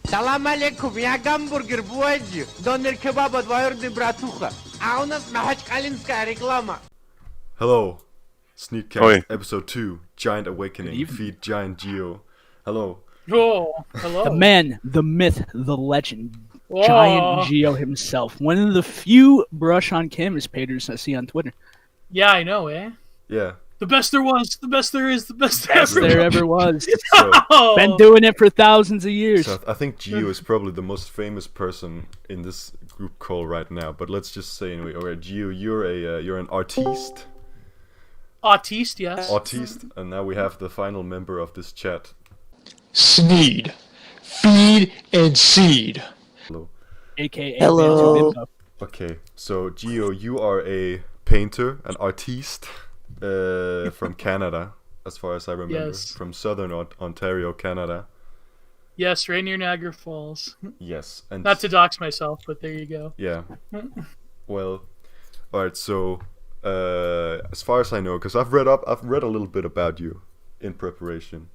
Салам алейкум, я гамбургер, буаджи, донер кебаба, двоюродный братуха. А у нас махачкалинская реклама. Hello, SNEEDCAST, Oi. Episode 2, Giant Awakening, feed GiantGio. Hello. Oh, hello. The man, the myth, the legend, Whoa. GiantGio himself. One of the few brush on canvas painters I see on Twitter. Yeah, I know, eh? Yeah. The best there was, the best there is, the best Best ever. there ever was. So, Oh. Been doing it for thousands of years. so I think Gio is probably the most famous person in this group call right now. But let's just say anyway, alright, Gio, you're an artiste, Autiste, yes. and now we have the final member of this chat. Sneed. Feed and seed. Hello. AKA Hello. Manzo. Okay, so Gio, you are a painter, an artiste, from Canada, as far as I remember, Yes. from southern Ontario, Canada. Yes, right near Niagara Falls. Yes, and Not to dox myself, but there you go. yeah. Well, all right. So, as far as I know, because I've read a little bit about you in preparation.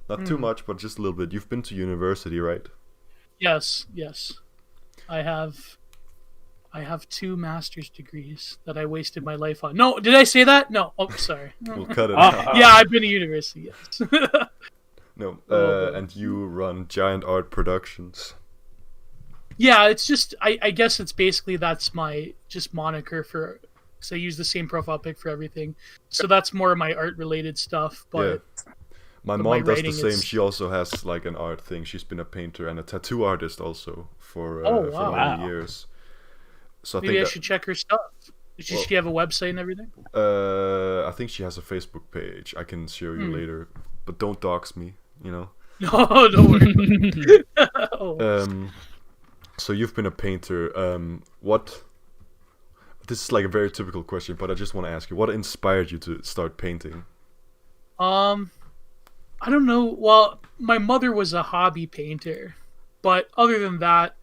Not too much, but just a little bit. You've been to university, right? Yes. I have 2 master's degrees that I wasted my life on. No, did I say that? No. Oh, sorry. We'll cut it out. Yeah, I've been to university, yes. No, and you run Giant Art Productions. Yeah, it's just I guess it's basically that's my just moniker for because I use the same profile pic for everything. So that's more of my art related stuff. But My but mom my does the writing same. is- She also has like an art thing. She's been a painter and a tattoo artist also for Oh, for wow. many years. So I maybe I think should check her stuff. Does she have a website and everything? I think she has a Facebook page. I can show Hmm. you later, but don't dox me. You know. No, don't worry. Oh. So you've been a painter. What? This is like a very typical question, but I just want to ask you: what inspired you to start painting? I don't know. Well, my mother was a hobby painter, but other than that,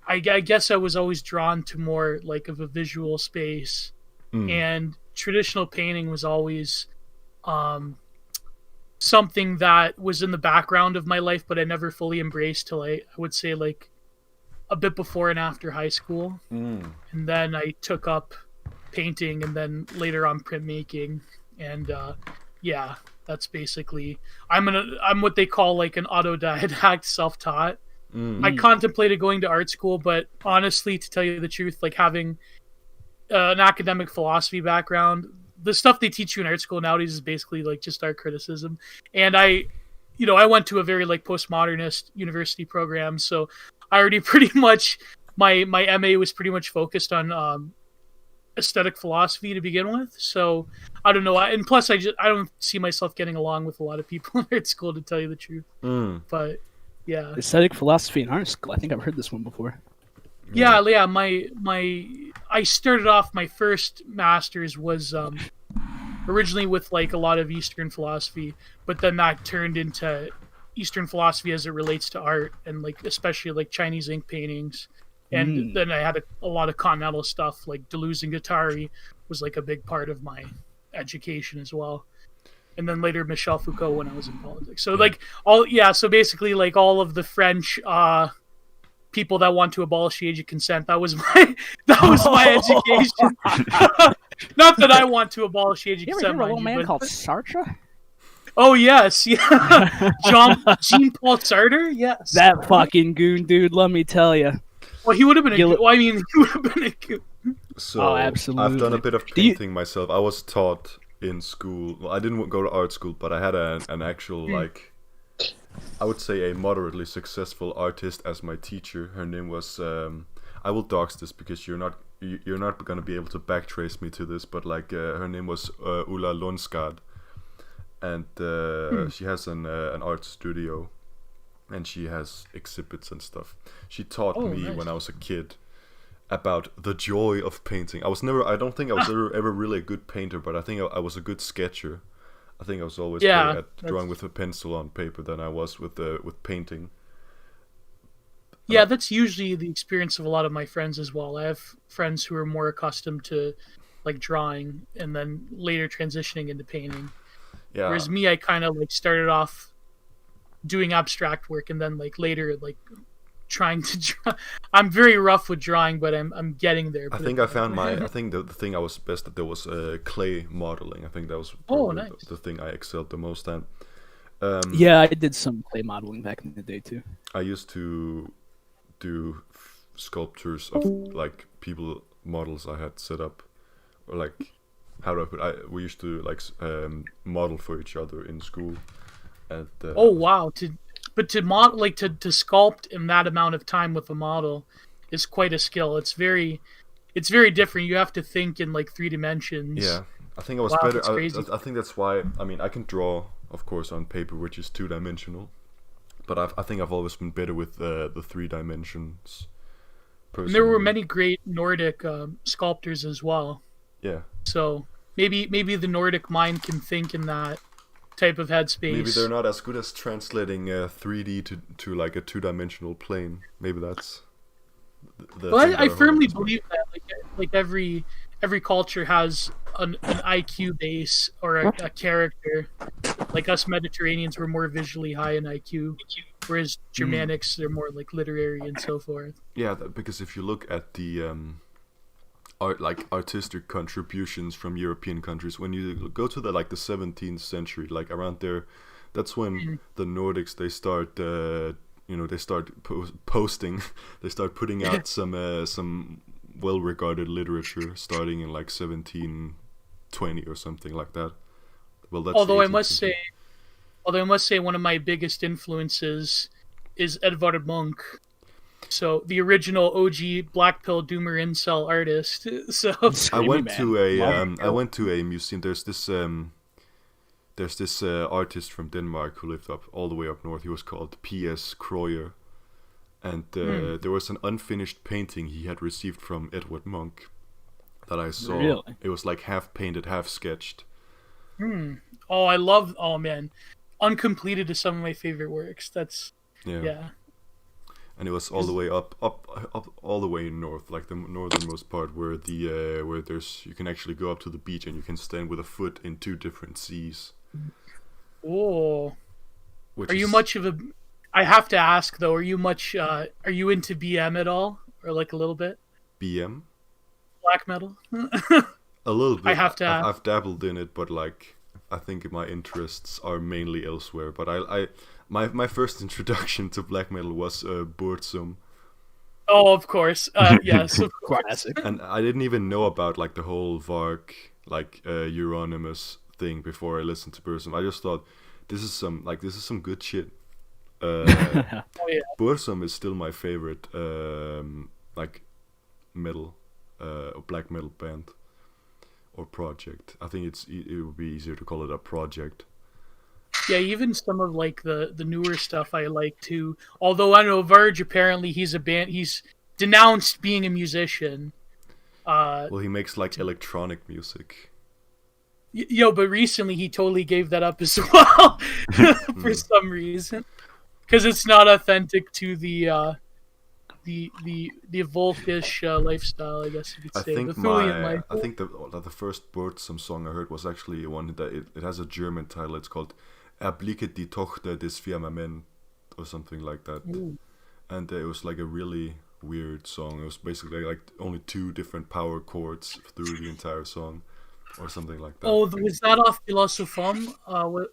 I guess I was always drawn to more like of a visual space, and traditional painting was always something that was in the background of my life, but I never fully embraced till I would say like a bit before and after high school, and then I took up painting, and then later on printmaking, and yeah, that's basically I'm what they call like an autodidact, self-taught. I contemplated going to art school, but honestly, to tell you the truth, like having an academic philosophy background, the stuff they teach you in art school nowadays is basically like just art criticism. And I went to a very like postmodernist university program, so I already pretty much my MA was pretty much focused on aesthetic philosophy to begin with. So I don't know, and plus I don't see myself getting along with a lot of people in art school, to tell you the truth. But yeah. Aesthetic philosophy in art school. I think I've heard this one before. Yeah. I started off my first master's was originally with like a lot of Eastern philosophy, but then that turned into Eastern philosophy as it relates to art, and like especially like Chinese ink paintings. And then I had a lot of continental stuff like Deleuze and Guattari was like a big part of my education as well. And then later Michel Foucault when I was in politics. So like so basically like all of the French people that want to abolish the age of consent, that was my education. Not that I want to abolish the age of You ever consent, hear of a mind little you, man but... called Sartre? Oh yes, yeah. Jean-Paul Sartre, yes. That fucking goon dude, let me tell you. Well, he would have been he would have been a goon. So Oh, I've absolutely. done a bit of Do you- painting myself. I was taught in school. Well, I didn't go to art school, but I had an actual like, I would say a moderately successful artist as my teacher. Her name was I will dox this because you're not gonna be able to backtrace me to this, but like her name was Ulla Lundskad, and she has an art studio, and she has exhibits and stuff. She taught me nice. when I was a kid about the joy of painting. I don't think I was ever really a good painter, but I think I was a good sketcher. I think I was always better at drawing with a pencil on paper than I was with painting. Yeah, that's usually the experience of a lot of my friends as well. I have friends who are more accustomed to like drawing and then later transitioning into painting. Yeah. Whereas me, I kind of like started off doing abstract work, and then like later like trying to draw. I'm very rough with drawing, but I'm getting there. I think I found I think the thing I was best at there was clay modeling. I think that was nice. the thing I excelled the most at. Yeah, I did some clay modeling back in the day too. I used to do sculptures of like people models I had set up, or like how do I put? We used to like model for each other in school. And oh wow! To model like to sculpt in that amount of time with a model is quite a skill. It's very different. You have to think in like 3 dimensions. Yeah, I think I was Wow, better. that's crazy. I think that's why. I mean, I can draw, of course, on paper, which is 2-dimensional, but I think I've always been better with the 3 dimensions. And there were many great Nordic sculptors as well. Yeah. So maybe the Nordic mind can think in that type of headspace. Maybe they're not as good as translating 3D to like a 2-dimensional plane. Maybe that's. Well, I firmly believe that like every culture has an IQ base or a character. Like us Mediterraneans, we're more visually high in IQ, whereas Germanics they're more like literary and so forth. Yeah, because if you look at the artistic contributions from European countries, when you go to the 17th century, like around there, that's when the Nordics they start they start posting, they start putting out some well-regarded literature starting in like 1720 or something like that. Well, that's although I must say one of my biggest influences is Edvard Munch. So the original OG Black Pill Doomer incel artist. So I went to a museum. There's this artist from Denmark who lived all the way up north. He was called P.S. Krøyer, and there was an unfinished painting he had received from Edvard Munch that I saw. Really? It was like half painted, half sketched. Oh man, Uncompleted is some of my favorite works. That's yeah. And it was all the way up all the way north, like the northernmost part, where you can actually go up to the beach and you can stand with a foot in 2 different seas. Oh, are you much of a? I have to ask though, are you into BM at all, or like a little bit? BM? Black metal. A little bit. I have to ask. I've dabbled in it, but like I think my interests are mainly elsewhere. But my first introduction to black metal was Burzum. Oh, of course. Yes, of course. Classic. And I didn't even know about like the whole Varg, like Euronymous thing before I listened to Burzum. I just thought this is some good shit. Oh yeah. Burzum is still my favorite like metal black metal band or project. I think it would be easier to call it a project. Yeah, even some of like the newer stuff I like too. Although I know Verge, apparently he's denounced being a musician. Well, he makes like electronic music. But recently he totally gave that up as well for some reason, because it's not authentic to the Volkish lifestyle, I guess you could say. I think the first Burzum song I heard was actually one that it has a German title. It's called Erblicke die Tochter des Firmament or something like that. Ooh. And it was like a really weird song. It was basically like only 2 different power chords through the entire song or something like that. Oh, was that off Philosophum?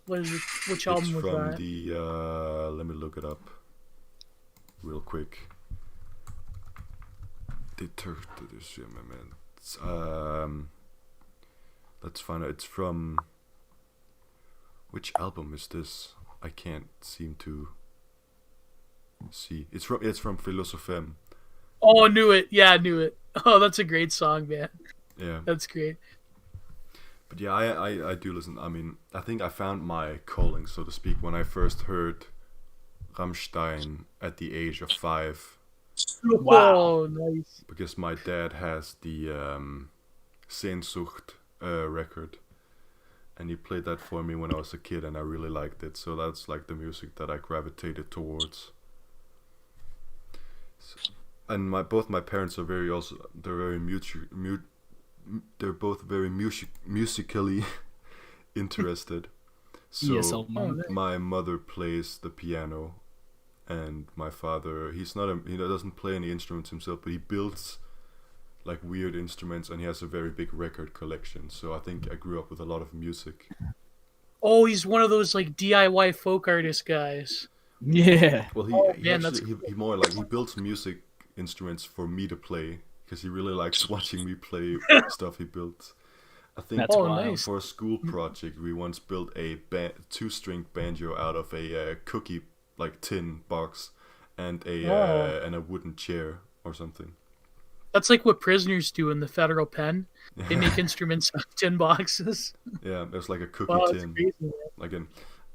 Which album was from that? The let me look it up real quick. Die Tochter des Firmaments. Let's find out. It's from which album is this? I can't seem to see. It's from Philosophum. Oh, knew it. Yeah, I knew it. Oh, that's a great song, man. Yeah. That's great. But yeah, I do listen. I mean, I think I found my calling, so to speak, when I first heard Rammstein at the age of 5. Wow. Oh, nice. Because my dad has the Sehnsucht record, and he played that for me when I was a kid, and I really liked it. So that's like the music that I gravitated towards. And both my parents are they're both very musically interested. So ESL mode. my mother plays the piano, and my father, he doesn't play any instruments himself, but he builds like weird instruments, and he has a very big record collection. So I think I grew up with a lot of music. Oh, he's one of those like DIY folk artist guys. Yeah. Well, he man, that's actually he more like he builds music instruments for me to play because he really likes watching me play stuff he built. I think That's wild. nice. for a school project we once built a 2-string banjo out of a cookie like tin box and a wooden chair or something. That's like what prisoners do in the federal pen. They make instruments out of tin boxes. Yeah, it was like a cookie Wow, that's tin. crazy. Man. Like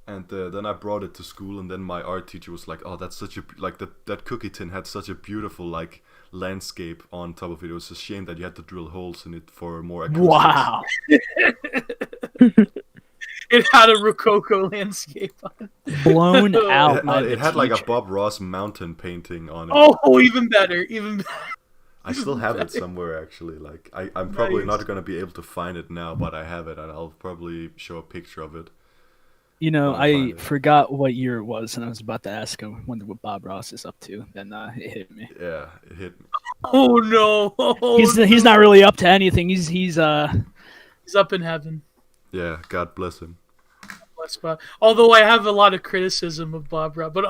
and then I brought it to school, and then my art teacher was like, "Oh, that's such a like that cookie tin had such a beautiful like landscape on top of it. It was a shame that you had to drill holes in it for more acoustics." Wow. It had a Rococo landscape on it. Blown out. by It the had like a teacher. Bob Ross mountain painting on it. Oh, even better. Even better. I still have it somewhere actually. Like I'm probably Nice. not gonna be able to find it now, but I have it, and I'll probably show a picture of it. You know, I'll find I it. forgot what year it was, and I was about to ask him, wonder what Bob Ross is up to. Then it hit me. Yeah, it hit me. Oh no. Oh, He's not really up to anything. He's up in heaven. Yeah, God bless him. Bless Bob. Although I have a lot of criticism of Bob Ross, but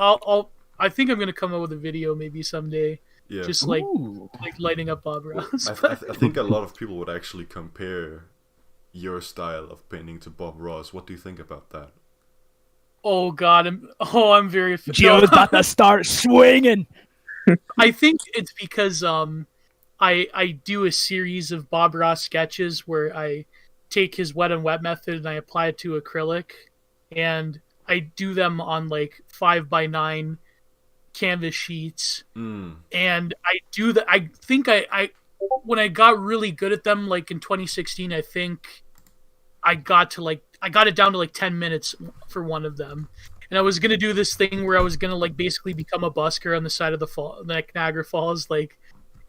I think I'm gonna come up with a video maybe someday, Yeah, just like Ooh. lighting up Bob Ross. I think a lot of people would actually compare your style of painting to Bob Ross. What do you think about that? Oh God, I'm very. Gio's about to start swinging. I think it's because I do a series of Bob Ross sketches where I take his wet and wet method and I apply it to acrylic, and I do them on like 5x9 canvas sheets, and I do that. I think I when I got really good at them, like in 2016, I think I got it down to like 10 minutes for one of them. And I was gonna do this thing where I was gonna like basically become a busker on the side of the fall, like Niagara Falls, like,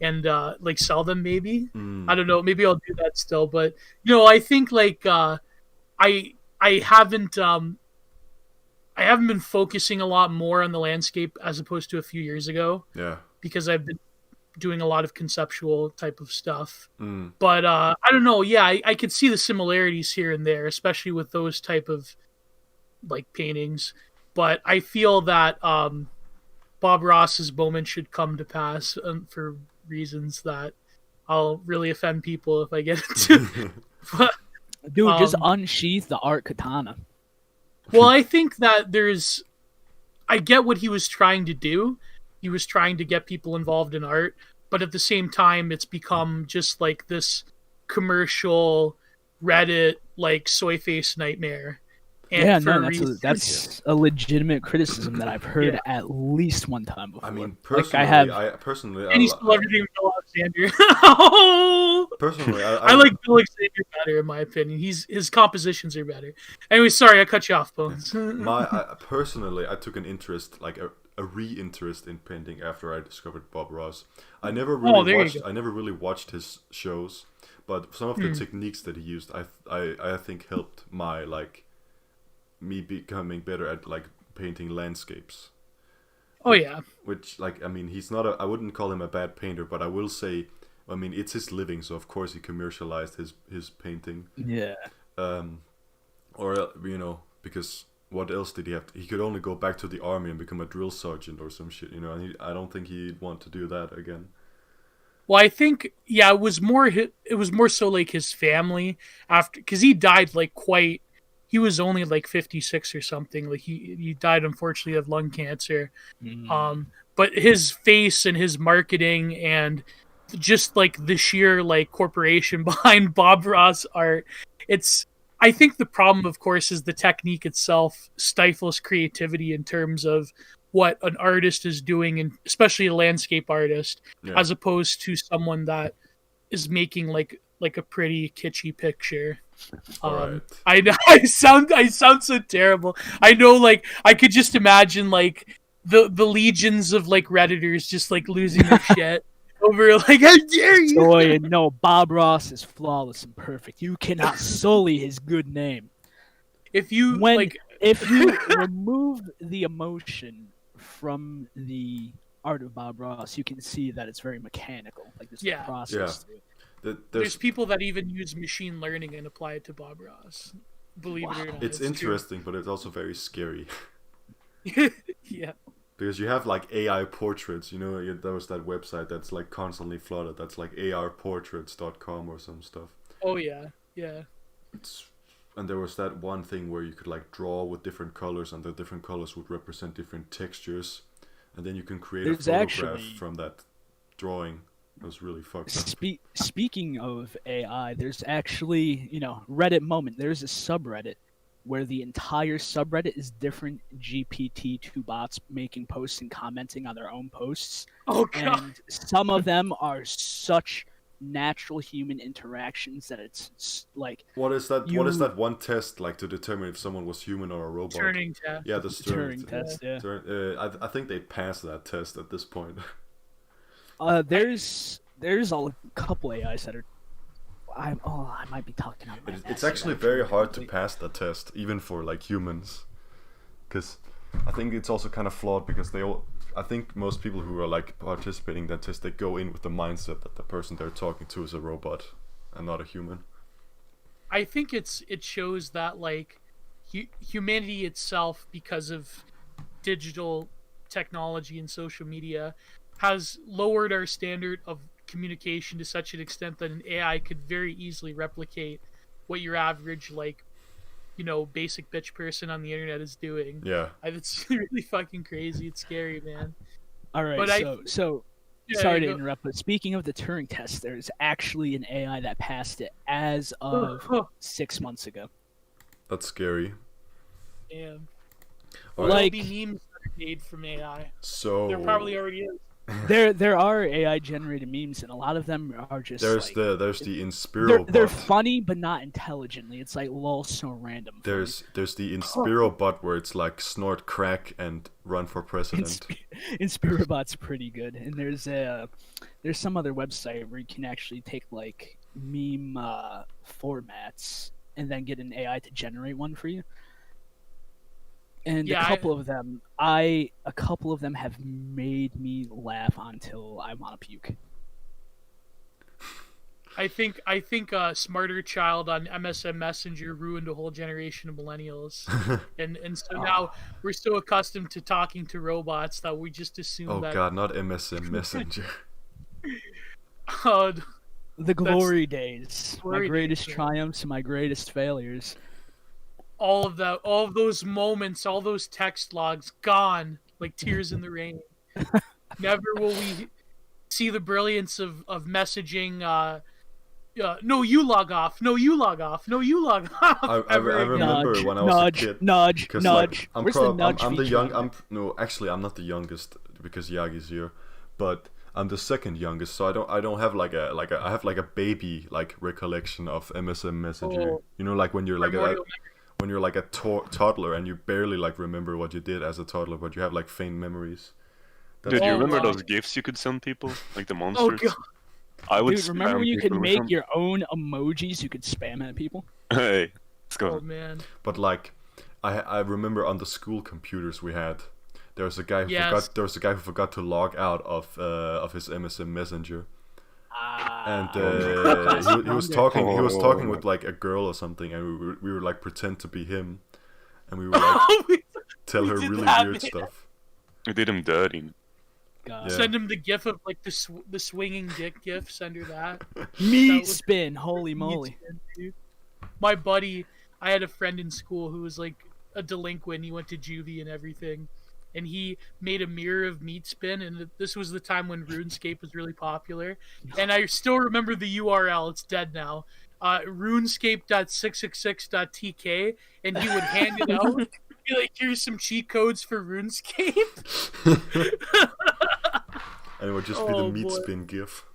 and like sell them maybe. I don't know. Maybe I'll do that still, but I think like I haven't been focusing a lot more on the landscape as opposed to a few years ago Yeah. because I've been doing a lot of conceptual type of stuff. But I don't know. Yeah, I could see the similarities here and there, especially with those type of like paintings. But I feel that Bob Ross's moment should come to pass for reasons that I'll really offend people if I get into. But, Dude, just unsheath the art katana. well, I think that I get what he was trying to do. He was trying to get people involved in art, but at the same time, it's become just like this commercial Reddit like soy face nightmare. And Yeah, for no, that's a legitimate criticism that I've heard Yeah. at least one time before. I mean, Like, personally, I have. and he's still everything with Bill Alexander. Oh! personally, I like Bill Alexander better in my opinion. His compositions are better. Anyway, sorry I cut you off, Bones. Personally, I took an interest, like a re-interest in painting after I discovered Bob Ross. I never really watched his shows, but some of the techniques that he used, I think helped me becoming better at like painting landscapes. Oh yeah. Which, like, I mean, he's not I wouldn't call him a bad painter, but I will say, I mean, it's his living, so of course he commercialized his painting. Yeah. Or because what else did he have he could only go back to the army and become a drill sergeant or some shit, and I don't think he'd want to do that again. Well, I think it was more so like his family after, because he died like he was only like 56 or something. Like he died unfortunately of lung cancer. But his face and his marketing and just like the sheer like corporation behind Bob Ross art, I think the problem, of course, is the technique itself stifles creativity in terms of what an artist is doing, and especially a landscape artist, as opposed to someone that is making like a pretty kitschy picture. Right. I sound so terrible. I know, like I could just imagine like the legions of like Redditors just like losing their shit over like, how dare you? Boy, no, Bob Ross is flawless and perfect. You cannot sully his good name. If you if you remove the emotion from the art of Bob Ross, you can see that it's very mechanical. Like there's Yeah. a process to it. There's people that even use machine learning and apply it to Bob Ross. Believe it or not. It's interesting, but it's also very scary. Yeah. Because you have like AI portraits, you know, there was that website that's like constantly flooded. That's like arportraits.com or some stuff. Oh yeah, yeah. And there was that one thing where you could like draw with different colors, and the different colors would represent different textures, and then you can create a photograph from that drawing. It was really fucked up. Speaking of AI, there's actually, Reddit moment. There's a subreddit where the entire subreddit is different GPT-2 bots making posts and commenting on their own posts. Oh god. And some of them are such natural human interactions that it's like what is that one test like to determine if someone was human or a robot? Turing test. Yeah, the Turing test. Yeah. I think they passed that test at this point. There's a couple AIs that are. I might be talking on my It's actually very hard to pass that test, even for like humans, because I think it's also kind of flawed because I think most people who are like participating in that test, they go in with the mindset that the person they're talking to is a robot and not a human. I think it shows that like humanity itself, because of digital technology and social media, has lowered our standard of communication to such an extent that an AI could very easily replicate what your average basic bitch person on the internet is doing. Yeah. It's really fucking crazy. It's scary, man. All right, But sorry to interrupt, but speaking of the Turing test, there's actually an AI that passed it as of 6 months ago. That's scary. Damn. Right. There'll be memes that are made from AI. So There probably already is. There are AI generated memes, and a lot of them are just there's the Inspiro they're bot. funny but not intelligently. It's like lol, so random. There's the Inspiro bot where it's like snort crack and run for president. Inspirobot's pretty good, and there's some other website where you can actually take like meme formats and then get an AI to generate one for you. And a couple of them have made me laugh until I want to puke. I think Smarter Child on MSN Messenger ruined a whole generation of millennials, and so now we're so accustomed to talking to robots that we just assume Oh that. god, not MSN Messenger. The glory days, my glory greatest days, triumphs and my greatest failures. All of those moments, all those text logs gone like tears in the rain. Never will we see the brilliance of messaging. No, you log off. No, you log off. No, you log off. I remember when I was a kid. Nudge. Like, Where's the nudge I'm the feature young. on I'm not the youngest because Yagi's here, but I'm the second youngest. So I don't have I have like a baby like recollection of MSN Messenger. Oh. You know, like when you're like Primordial when you're like a toddler and you barely like remember what you did as a toddler, but you have like faint memories. Dude, you remember wow. those gifs you could send people, like the Oh monsters? god. I would. Dude, remember spam when you could people with make them? your own emojis you could spam at people? Hey, let's go. Oh man. But like, I remember on the school computers we had, there was a guy who Yes. forgot to log out of his MSN Messenger, and he was talking with like a girl or something, and we were like pretend to be him, and we were like tell her did really that, weird man. stuff. We did him dirty. God. Yeah. Send him the gif of like the swinging dick gif. Send her that. Meat was- spin, holy moly. My buddy, I had a friend in school who was like a delinquent. He went to juvie and everything, and he made a mirror of meat spin. And this was the time when RuneScape was really popular. And I still remember the URL. It's dead now. RuneScape.666.tk, and he would hand it out. Be like, here's some cheat codes for RuneScape. And it would just be the Oh, meat boy. spin gif.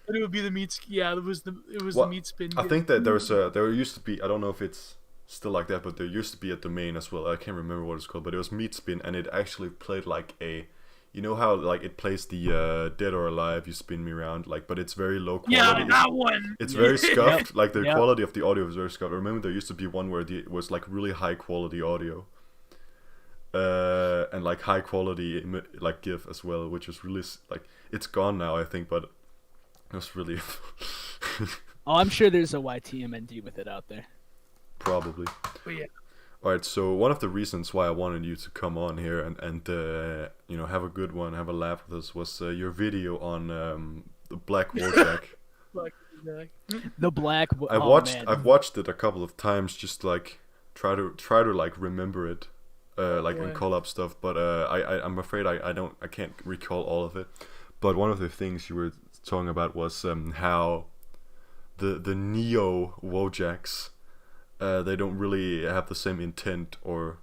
And it would be the meat. Yeah, it was the Well, meat spin. I gif. think that there used to be, I don't know if it's still like that, but there used to be a domain as well. I can't remember what it's called, but it was Meatspin, and it actually played like you know how like it plays the Dead or Alive, You Spin Me Around, like, but it's very low quality. Yeah, that one. It's very scuffed. Like the Yep. quality of the audio is very scuffed. I remember there used to be one where it was like really high quality audio. and like high quality like GIF as well, which is really like it's gone now, I think, but it was really Oh, I'm sure there's a YTMND with it out there. probably. But yeah. All right, so one of the reasons why I wanted you to come on here and you know, have a good one, have a laugh with us, was your video on the Black Wojak. The black. I've watched it a couple of times, just like try to like remember it, like and call up stuff. But I'm afraid I can't recall all of it. But one of the things you were talking about was how the neo Wojaks, they don't really have the same intent or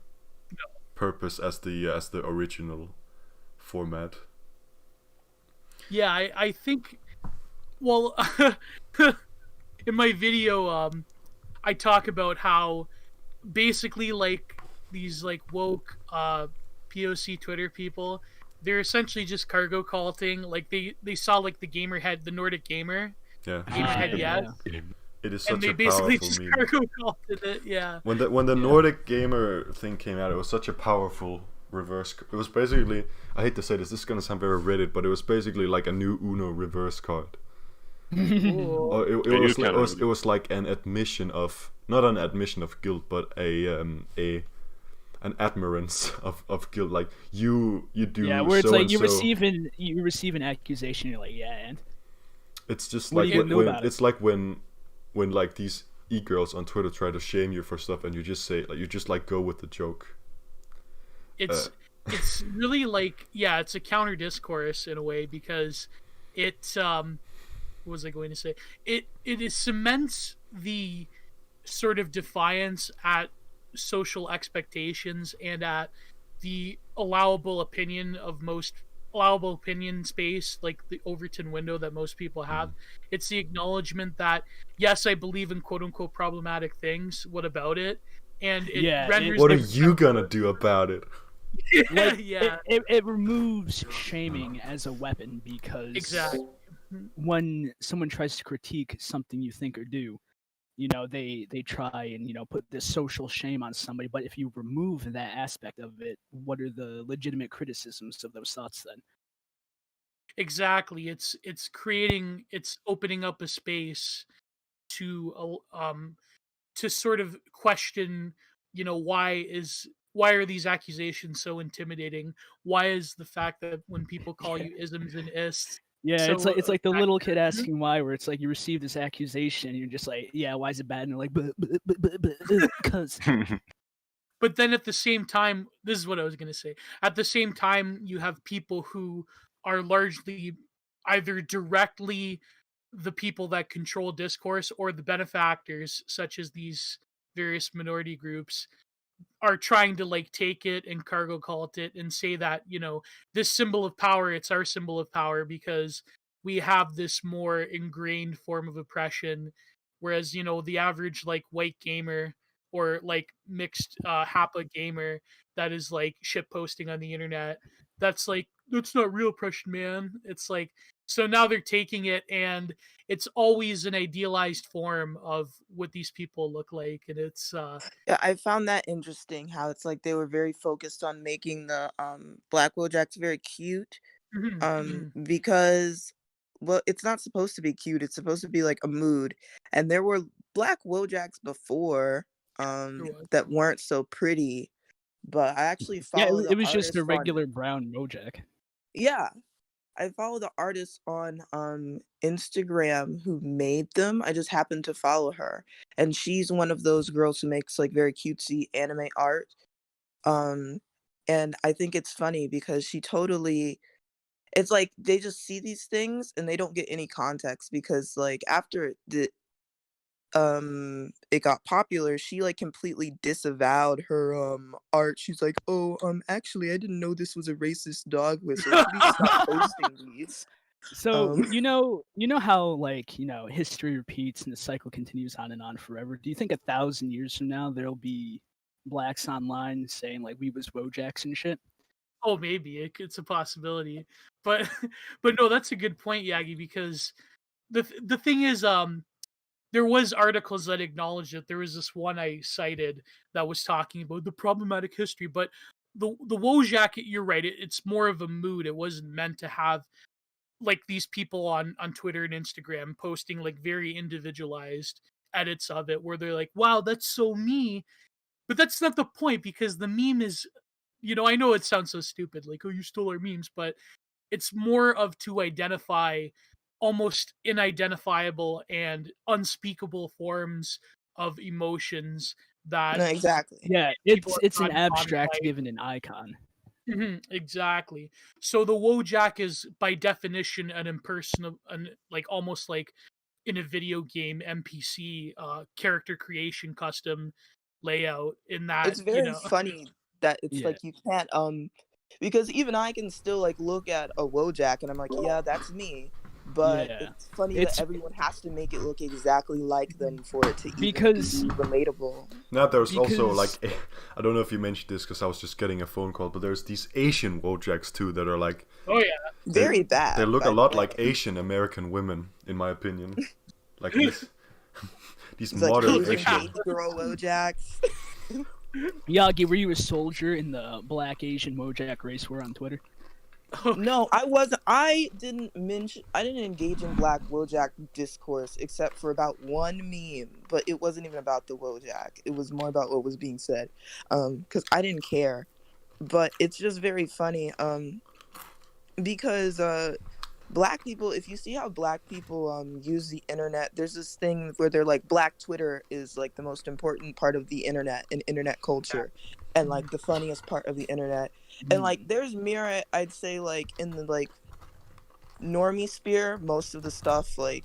purpose as the original format. Yeah, I think. Well, in my video, I talk about how basically like these like woke POC Twitter people, they're essentially just cargo culting. Like they saw like the gamer head, the Nordic gamer. Yeah. Gamer head, yes. It is And such they a basically powerful just meme. cargo culted it. Yeah. When the Nordic gamer thing came out, it was such a powerful reverse. It was basically, I hate to say this is gonna sound very Reddit, but it was basically like a new Uno reverse card. Or it was like an admission of, not an admission of guilt, but an admirance of guilt. Like you do. Yeah, where it's so like and you so. receive an accusation, you're like, yeah, and It's just What are like you gonna do when about it? it's like when like these e-girls on Twitter try to shame you for stuff, and you just say, like, you just like go with the joke. It's really like, yeah, it's a counter discourse in a way, because it what was I going to say? It is cements the sort of defiance at social expectations and at the allowable opinion space, like the Overton window that most people have. It's the acknowledgement that, yes, I believe in quote unquote problematic things. What about it? And it renders What are them you gonna do about it? yeah. it removes shaming as a weapon, because Exactly. when someone tries to critique something you think or do, they try and put this social shame on somebody. But if you remove that aspect of it, what are the legitimate criticisms of those thoughts then? Exactly. It's opening up a space to sort of question, why are these accusations so intimidating? Why is the fact that when people call you isms and ists Yeah, so it's like the little kid effective? asking why, where it's like you receive this accusation and you're just like, yeah, why is it bad? And they're like, because But then at the same time, this is what I was going to say. At the same time, you have people who are largely either directly the people that control discourse or the benefactors, such as these various minority groups, are trying to like take it and cargo cult it and say that, this symbol of power, it's our symbol of power because we have this more ingrained form of oppression, whereas the average like white gamer or like mixed hapa gamer that is like shit posting on the internet, that's not real oppression, man. It's like, so now they're taking it, and it's always an idealized form of what these people look like, and it's Yeah, I found that interesting how it's like they were very focused on making the Black Wojaks very cute. mhm, mhm. Because, well, it's not supposed to be cute, it's supposed to be like a mood. And there were Black Wojaks before There was. that weren't so pretty, but I actually yeah, follow it the was just a artist on, regular brown Mojak. yeah, I follow the artist on Instagram who made them. I just happen to follow her. And she's one of those girls who makes like very cutesy anime art. Um and I think it's funny because she totally, it's like they just see these things and they don't get any context because like after it got popular, she like completely disavowed her art. She's like, "Oh, actually I didn't know this was a racist dog whistle. Please stop posting these." So Um you know how like history repeats and the cycle continues on and on forever. Do you think 1,000 years from now there'll be blacks online saying like we was Wojaks and shit? Oh, maybe it's a possibility, but but no, that's a good point, Yagi, because the thing is, there was articles that acknowledged it. There was this one I cited that was talking about the problematic history, but the Wojak, you're right. It's more of a mood. It wasn't meant to have like these people on Twitter and Instagram posting like very individualized edits of it, where they're like, "Wow, that's so me," but that's not the point because the meme is, I know it sounds so stupid, like, "Oh, you stole our memes," but it's more of to identify almost inidentifiable and unspeakable forms of emotions that No, exactly. Yeah, people it's are an not abstract by. given an icon. Exactly. So the Wojak is by definition an impersonal, like almost like in a video game NPC character creation custom layout. In that, It's very funny that it's Yeah. like you can't because even I can still like look at a Wojak and I'm like, yeah, that's me. But Yeah. it's funny It's- that everyone has to make it look exactly like them for it to even Because- be relatable. Now there's also Because- like, I don't know if you mentioned this because I was just getting a phone call, but there's these Asian Wojaks too that are like, oh yeah, Very bad. they look by a the lot way. like Asian American women, in my opinion. Like these It's like modern Asian Asian. baby girl Wojaks. Yagi, were you a soldier in the Black Asian Wojak race war on Twitter? No, I wasn't. I didn't engage in Black Wojak discourse except for about one meme, but it wasn't even about the Wojak. It was more about what was being said, because I didn't care. But it's just very funny, because Black people. If you see how Black people use the internet, there's this thing where they're like, Black Twitter is like the most important part of the internet and internet culture, and like the funniest part of the internet. And like there's mirror, I'd say like in the like normie sphere, most of the stuff like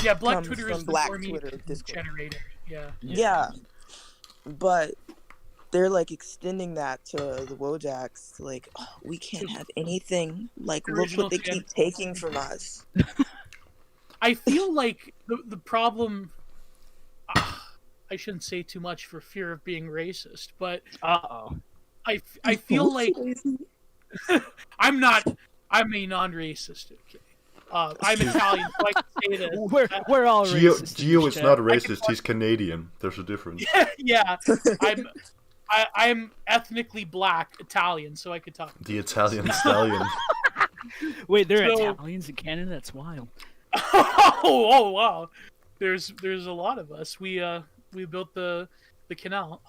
yeah. Black comes Twitter from is the Black normie Twitter Discord. generator. Yeah. Yeah. But they're like extending that to the Wojaks, like, oh, we can't have anything. Like, look Original what they keep taking from us. I feel like the problem. I shouldn't say too much for fear of being racist, but Uh-oh. I feel like I'm a non-racist. Okay, I'm Italian, so I can say this. We're all racist. in Gio this is not chat. racist, he's Canadian. There's a difference. Yeah, I'm ethnically Black Italian, so I could talk. The Italian stallion. Wait, there are So- Italians in Canada? That's wild. Oh wow, there's a lot of us. We built the canal.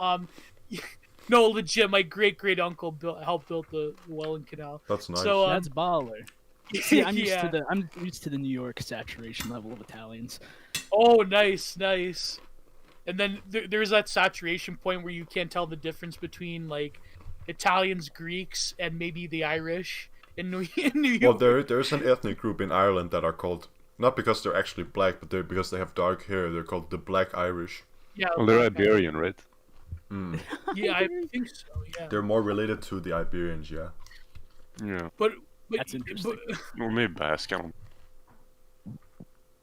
No, legit, my great uncle helped build the Welland Canal. That's nice. So That's baller. See, I'm used yeah. to the New York saturation level of Italians. Oh, nice. And then there's that saturation point where you can't tell the difference between like Italians, Greeks, and maybe the Irish in New York. Well, there's an ethnic group in Ireland that are called, not because they're actually black, but because they have dark hair, they're called the Black Irish. Yeah, Well, they're Iberian, right? Yeah, I think so. Yeah, They're more related to the Iberians, yeah. Yeah. but That's interesting. Or maybe Basque. I don't.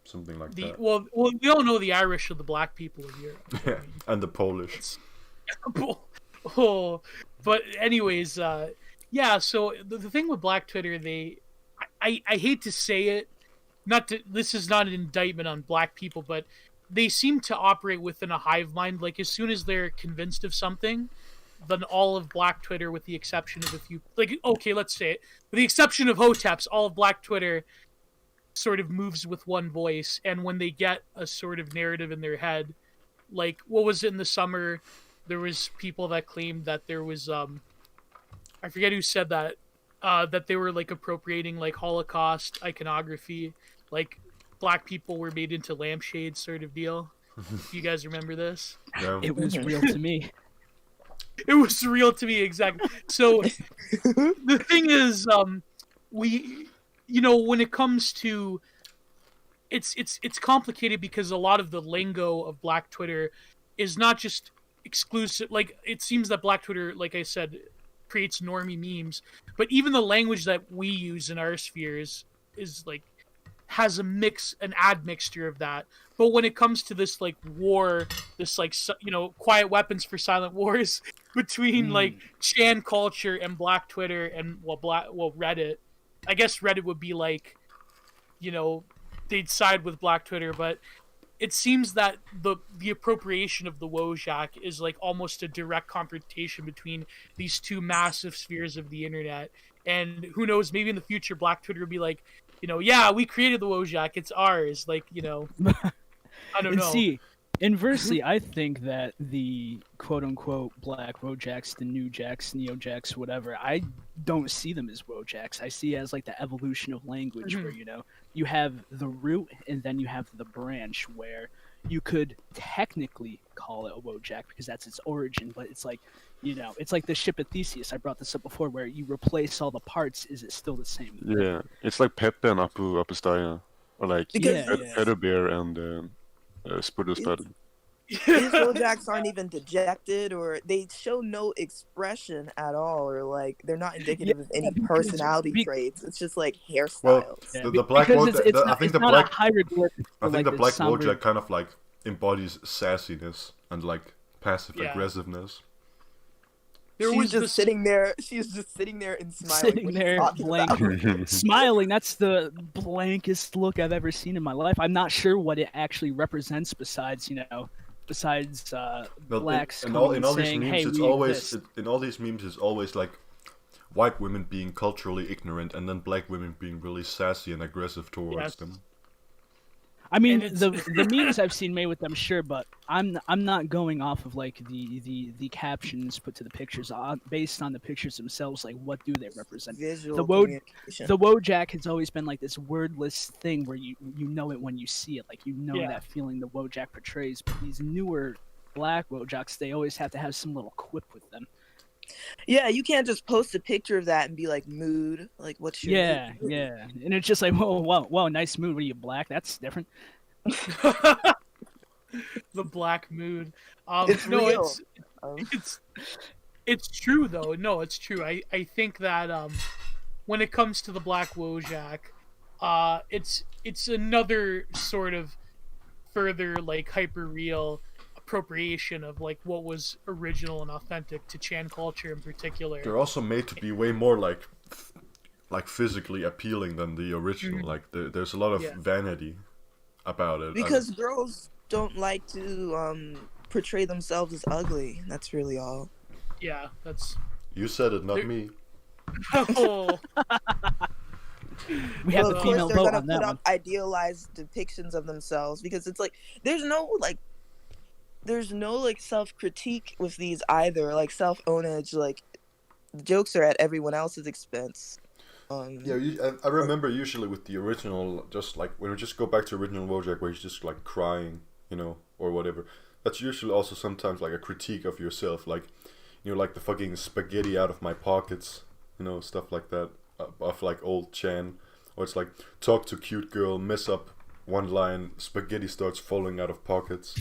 Something like The that. well, we all know the Irish are the black people in Europe. Yeah. And the Polish. Oh, but anyways, yeah. So the thing with Black Twitter, I hate to say it, this is not an indictment on Black people, but they seem to operate within a hive mind. Like as soon as they're convinced of something, then all of Black Twitter, with the exception of a few, like okay, let's say it, with the exception of Hoteps, all of Black Twitter sort of moves with one voice. And when they get a sort of narrative in their head, like what was it in the summer, there was people that claimed that there was I forget who said that that they were like appropriating like Holocaust iconography, like Black people were made into lampshades sort of deal. You guys remember this? Yeah. It was real to me. It was real to me, exactly. So the thing is, we, when it comes to, it's complicated because a lot of the lingo of Black Twitter is not just exclusive. Like it seems that Black Twitter, like I said, creates normie memes, but even the language that we use in our spheres is like has an admixture of that. But when it comes to this like war, this like quiet weapons for silent wars between like Chan culture and Black Twitter and Reddit, I guess Reddit would be like, they'd side with Black Twitter, but it seems that the appropriation of the Wojak is like almost a direct confrontation between these two massive spheres of the internet. And who knows, maybe in the future Black Twitter will be like, yeah, we created the Wojak, it's ours. Like, I don't And know. see, inversely, I think that the quote-unquote Black Wojaks, the New Jacks, Neo Jacks, whatever, I don't see them as Wojaks. I see it as like the evolution of language where, you have the root and then you have the branch where you could technically call it a Wojak because that's its origin, but it's like, it's like the ship of Theseus. I brought this up before where you replace all the parts. Is it still the same? Yeah, it's like Pepe and Apu Staya, or like Because Feather Bear and Spudder Spud. these Wojaks aren't even dejected, or they show no expression at all, or like they're not indicative of any personality traits. It's just like hairstyles. Well, the black Wojak, I think the black somber... Wojak kind of like embodies sassiness and like passive aggressiveness. She's just sitting there and smiling. Sitting there, blank, smiling. That's the blankest look I've ever seen in my life. I'm not sure what it actually represents besides blacks in all these saying, memes, "Hey, it's we always exist." in all these memes it's always like white women being culturally ignorant and then black women being really sassy and aggressive towards them. I mean, the memes I've seen made with them, sure, but I'm not going off of like the captions put to the pictures. Based on the pictures themselves, like what do they represent? Visual the Wojak has always been like this wordless thing where you know it when you see it, like that feeling the Wojak portrays. But these newer black Wojaks, they always have to have some little quip with them. Yeah, you can't just post a picture of that and be like, mood. Like, what's your mood? Yeah. And it's just like, whoa, nice mood. What are you, black? That's different. The black mood. It's real. It's true though. No, it's true. I think that when it comes to the black Wojak, it's another sort of further like hyper real appropriation of like what was original and authentic to Chan culture in particular. They're also made to be way more like physically appealing than the original. Like there's a lot of vanity about it. Because girls don't like to portray themselves as ugly. That's really all. Yeah, that's. You said it, not me. Oh. We have of the course female they're vote gonna on that put one. up idealized depictions of themselves because it's like there's no self-critique with these either, like self-ownage. Like the jokes are at everyone else's expense. I remember usually with the original, just like when we just go back to original Wojak where he's just like crying, or whatever. That's usually also sometimes like a critique of yourself, like like the fucking spaghetti out of my pockets, stuff like that, of like old Chan, or it's like talk to cute girl, mess up one line, spaghetti starts falling out of pockets.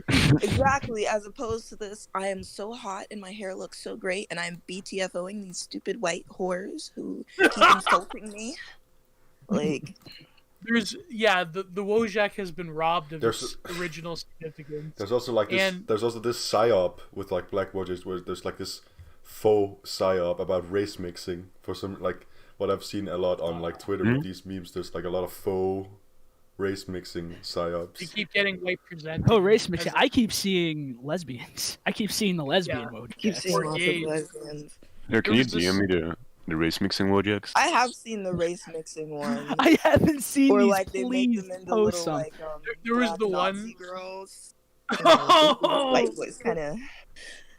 Exactly, as opposed to this, I am so hot and my hair looks so great and I'm BTFOing these stupid white whores who keep insulting me. Like, the Wojak has been robbed of its original significance. There's also like this, there's also this psyop with like black Wojaks where there's like this faux psyop about race mixing for some, like what I've seen a lot on like Twitter with these memes. There's like a lot of faux race mixing psyops. You keep getting white presented. Oh, race mixing. I keep seeing lesbians. I keep seeing the lesbian Wojak. Keep seeing lots of lesbians. Yeah, can you DM me the race mixing Wojaks? I have seen the race mixing one. I haven't seen or these. like they make them into little like there was the Nazi one girls. White boys kind of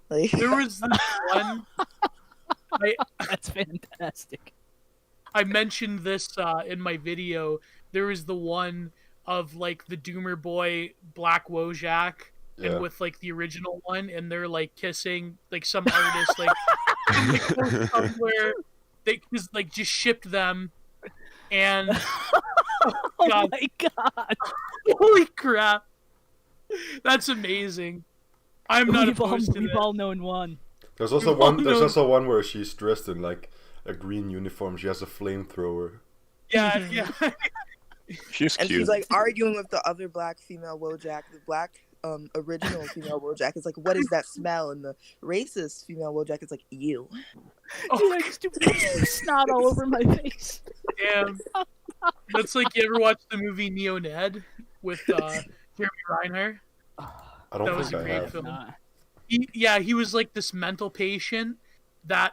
like. There was this one. That's fantastic. I mentioned this in my video. There was the one of like the Doomer Boy Black Wojak, and with like the original one, and they're like kissing, like some artist like somewhere they just shipped them, and oh my god, holy crap, that's amazing. I'm not opposed to We've all known one. There's also one. There's also one where she's dressed in like a green uniform. She has a flamethrower. Yeah. She's cute. And she's like arguing with the other black female Wojak. The black original female Wojak is like, what is that smell? And the racist female Wojak is like, you. Oh, like stupid snot all over my face. Damn. That's like, you ever watch the movie Neo Ned with Jeremy Reinhardt. I don't That was think a I great have. film. Nah. He was like this mental patient that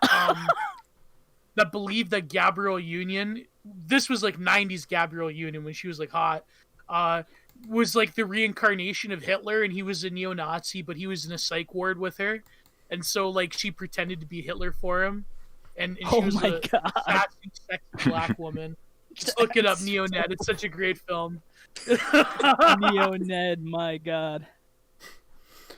that believed that Gabrielle Union, this was like 90s Gabrielle Union when she was like hot, was like the reincarnation of Hitler, and he was a neo-Nazi, but he was in a psych ward with her, and so like she pretended to be Hitler for him, and she Oh was my a God. sassy, sexy black woman. Just look it up, That's Neonet. It's such a great film. Neo Ned, my God.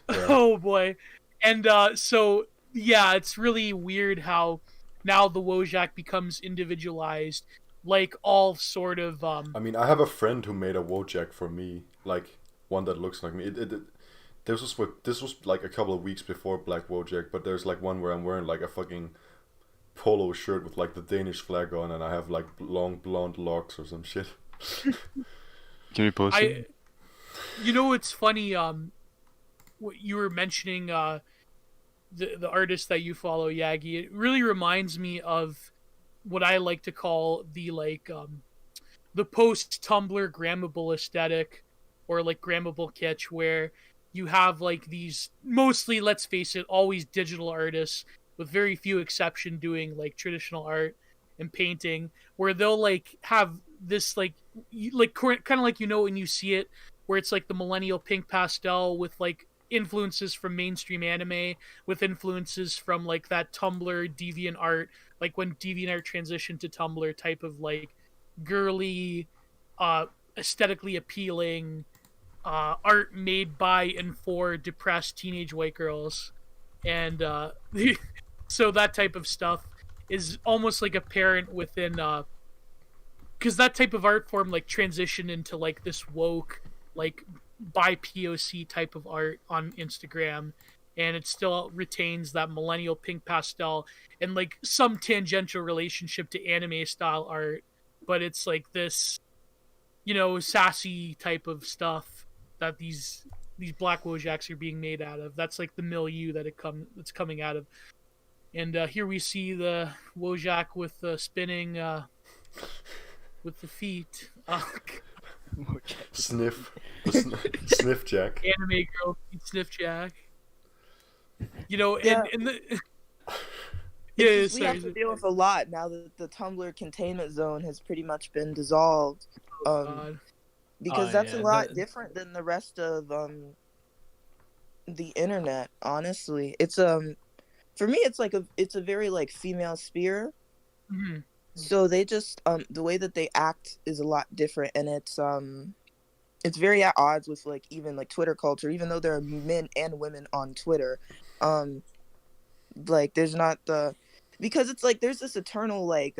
Yeah. Oh boy. And so yeah, it's really weird how now the Wojak becomes individualized, like all sort of I mean, I have a friend who made a Wojak for me, like one that looks like me. This was like a couple of weeks before Black Wojak, but there's like one where I'm wearing like a fucking polo shirt with like the Danish flag on, and I have like long blonde locks or some shit. Can we post it? You know what's funny, what you were mentioning the artist that you follow, Yagi, it really reminds me of what I like to call the like the post Tumblr grammable aesthetic, or like grammable kitsch, where you have like these mostly, let's face it, always digital artists with very few exception doing like traditional art and painting, where they'll like have this like kind of like, you know, when you see it, where it's like the millennial pink pastel with like influences from mainstream anime, with influences from like that Tumblr deviant art, like when DeviantArt transitioned to Tumblr, type of like girly, aesthetically appealing art made by and for depressed teenage white girls. And so that type of stuff is almost like apparent within because that type of art form like transitioned into like this woke, like by POC type of art on Instagram, and it still retains that millennial pink pastel and like some tangential relationship to anime style art, but it's like this, you know, sassy type of stuff that these black Wojaks are being made out of. That's like the milieu that it's coming out of. And here we see the Wojak with spinning with the feet. Sniff. Sniff Jack. Anime girl sniff Jack. You know, Yeah. and the It's just, we have to deal with a lot now that the Tumblr containment zone has pretty much been dissolved. God. Because Oh, that's yeah, a lot that- different than the rest of the internet. Honestly, it's for me, it's a very like female sphere. Mhm. So they just the way that they act is a lot different, and it's very at odds with like even like Twitter culture. Even though there are men and women on Twitter, like there's not because it's like there's this eternal like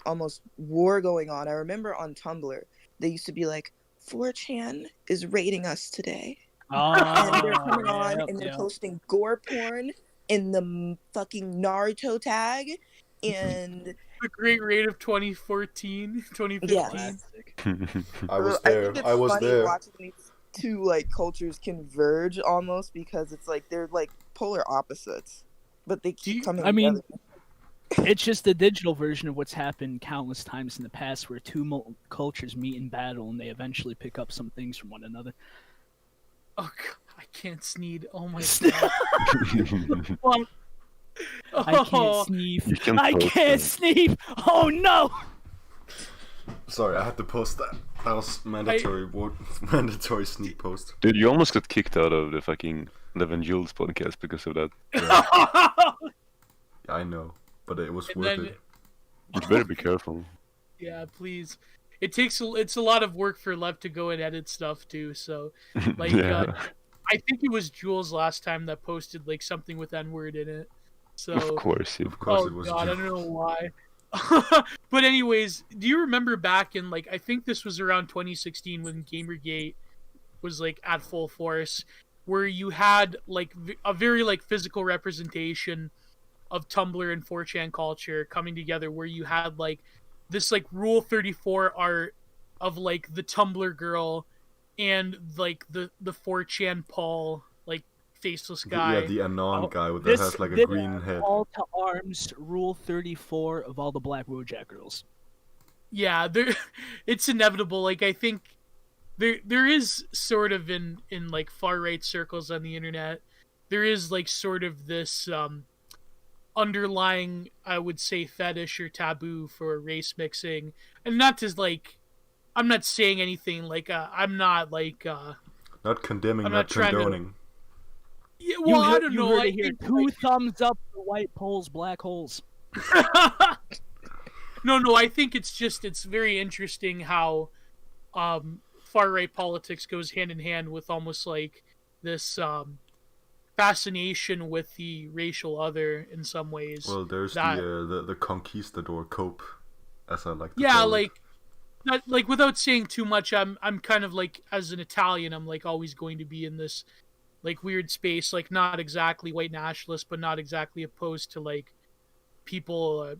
almost war going on. I remember on Tumblr they used to be like 4chan is raiding us today, and they're coming on and they're posting gore porn in the fucking Naruto tag, and The great rate of 2014, 2015. Classic. I was I there. think it's I was funny there. watching these two like cultures converge almost, because it's like they're like polar opposites, but they keep coming I mean, together. it's just the digital version of what's happened countless times in the past, where two cultures meet in battle and they eventually pick up some things from one another. Oh God, I can't sneed. Oh my God. Well, I can't sneeze. You can I post can't that. sneeze. Oh no! Sorry, I had to post that. That was mandatory. Mandatory sneak post. Dude, you almost got kicked out of the fucking 11 Jules podcast because of that. I know, but it was And worth then- it. You better be careful. Yeah, please. It's a lot of work for Lev to go and edit stuff too. So, like, Yeah. I think it was Jules last time that posted like something with N-word in it. So, Of course, yeah. Of course, oh it was. God, I Jim. don't know why. But anyways, do you remember back in like, I think this was around 2016 when Gamergate was like at full force, where you had like a very like physical representation of Tumblr and 4chan culture coming together, where you had like this like Rule 34 art of like the Tumblr girl and like the 4chan Paul, like faceless guy. Yeah, the Anon Oh, guy that this- has like a this- green head. All to arms, Rule 34 of all the Black Wojak girls. Yeah, there it's inevitable. Like I think there is sort of in like far right circles on the internet, there is like sort of this underlying, I would say, fetish or taboo for race mixing, and not to like, I'm not saying anything like I'm not like Not condemning, I'm not not trying to- condoning. yeah, well, I don't know. I Heard it here. think, 2 thumbs up for white poles, black holes. no, I think it's very interesting how far right politics goes hand in hand with almost like this fascination with the racial other in some ways. Well, there's that, the conquistador cope, as I like to yeah, call like not like without saying too much, I'm kind of like, as an Italian, I'm like always going to be in this like weird space, like not exactly white nationalist, but not exactly opposed to like people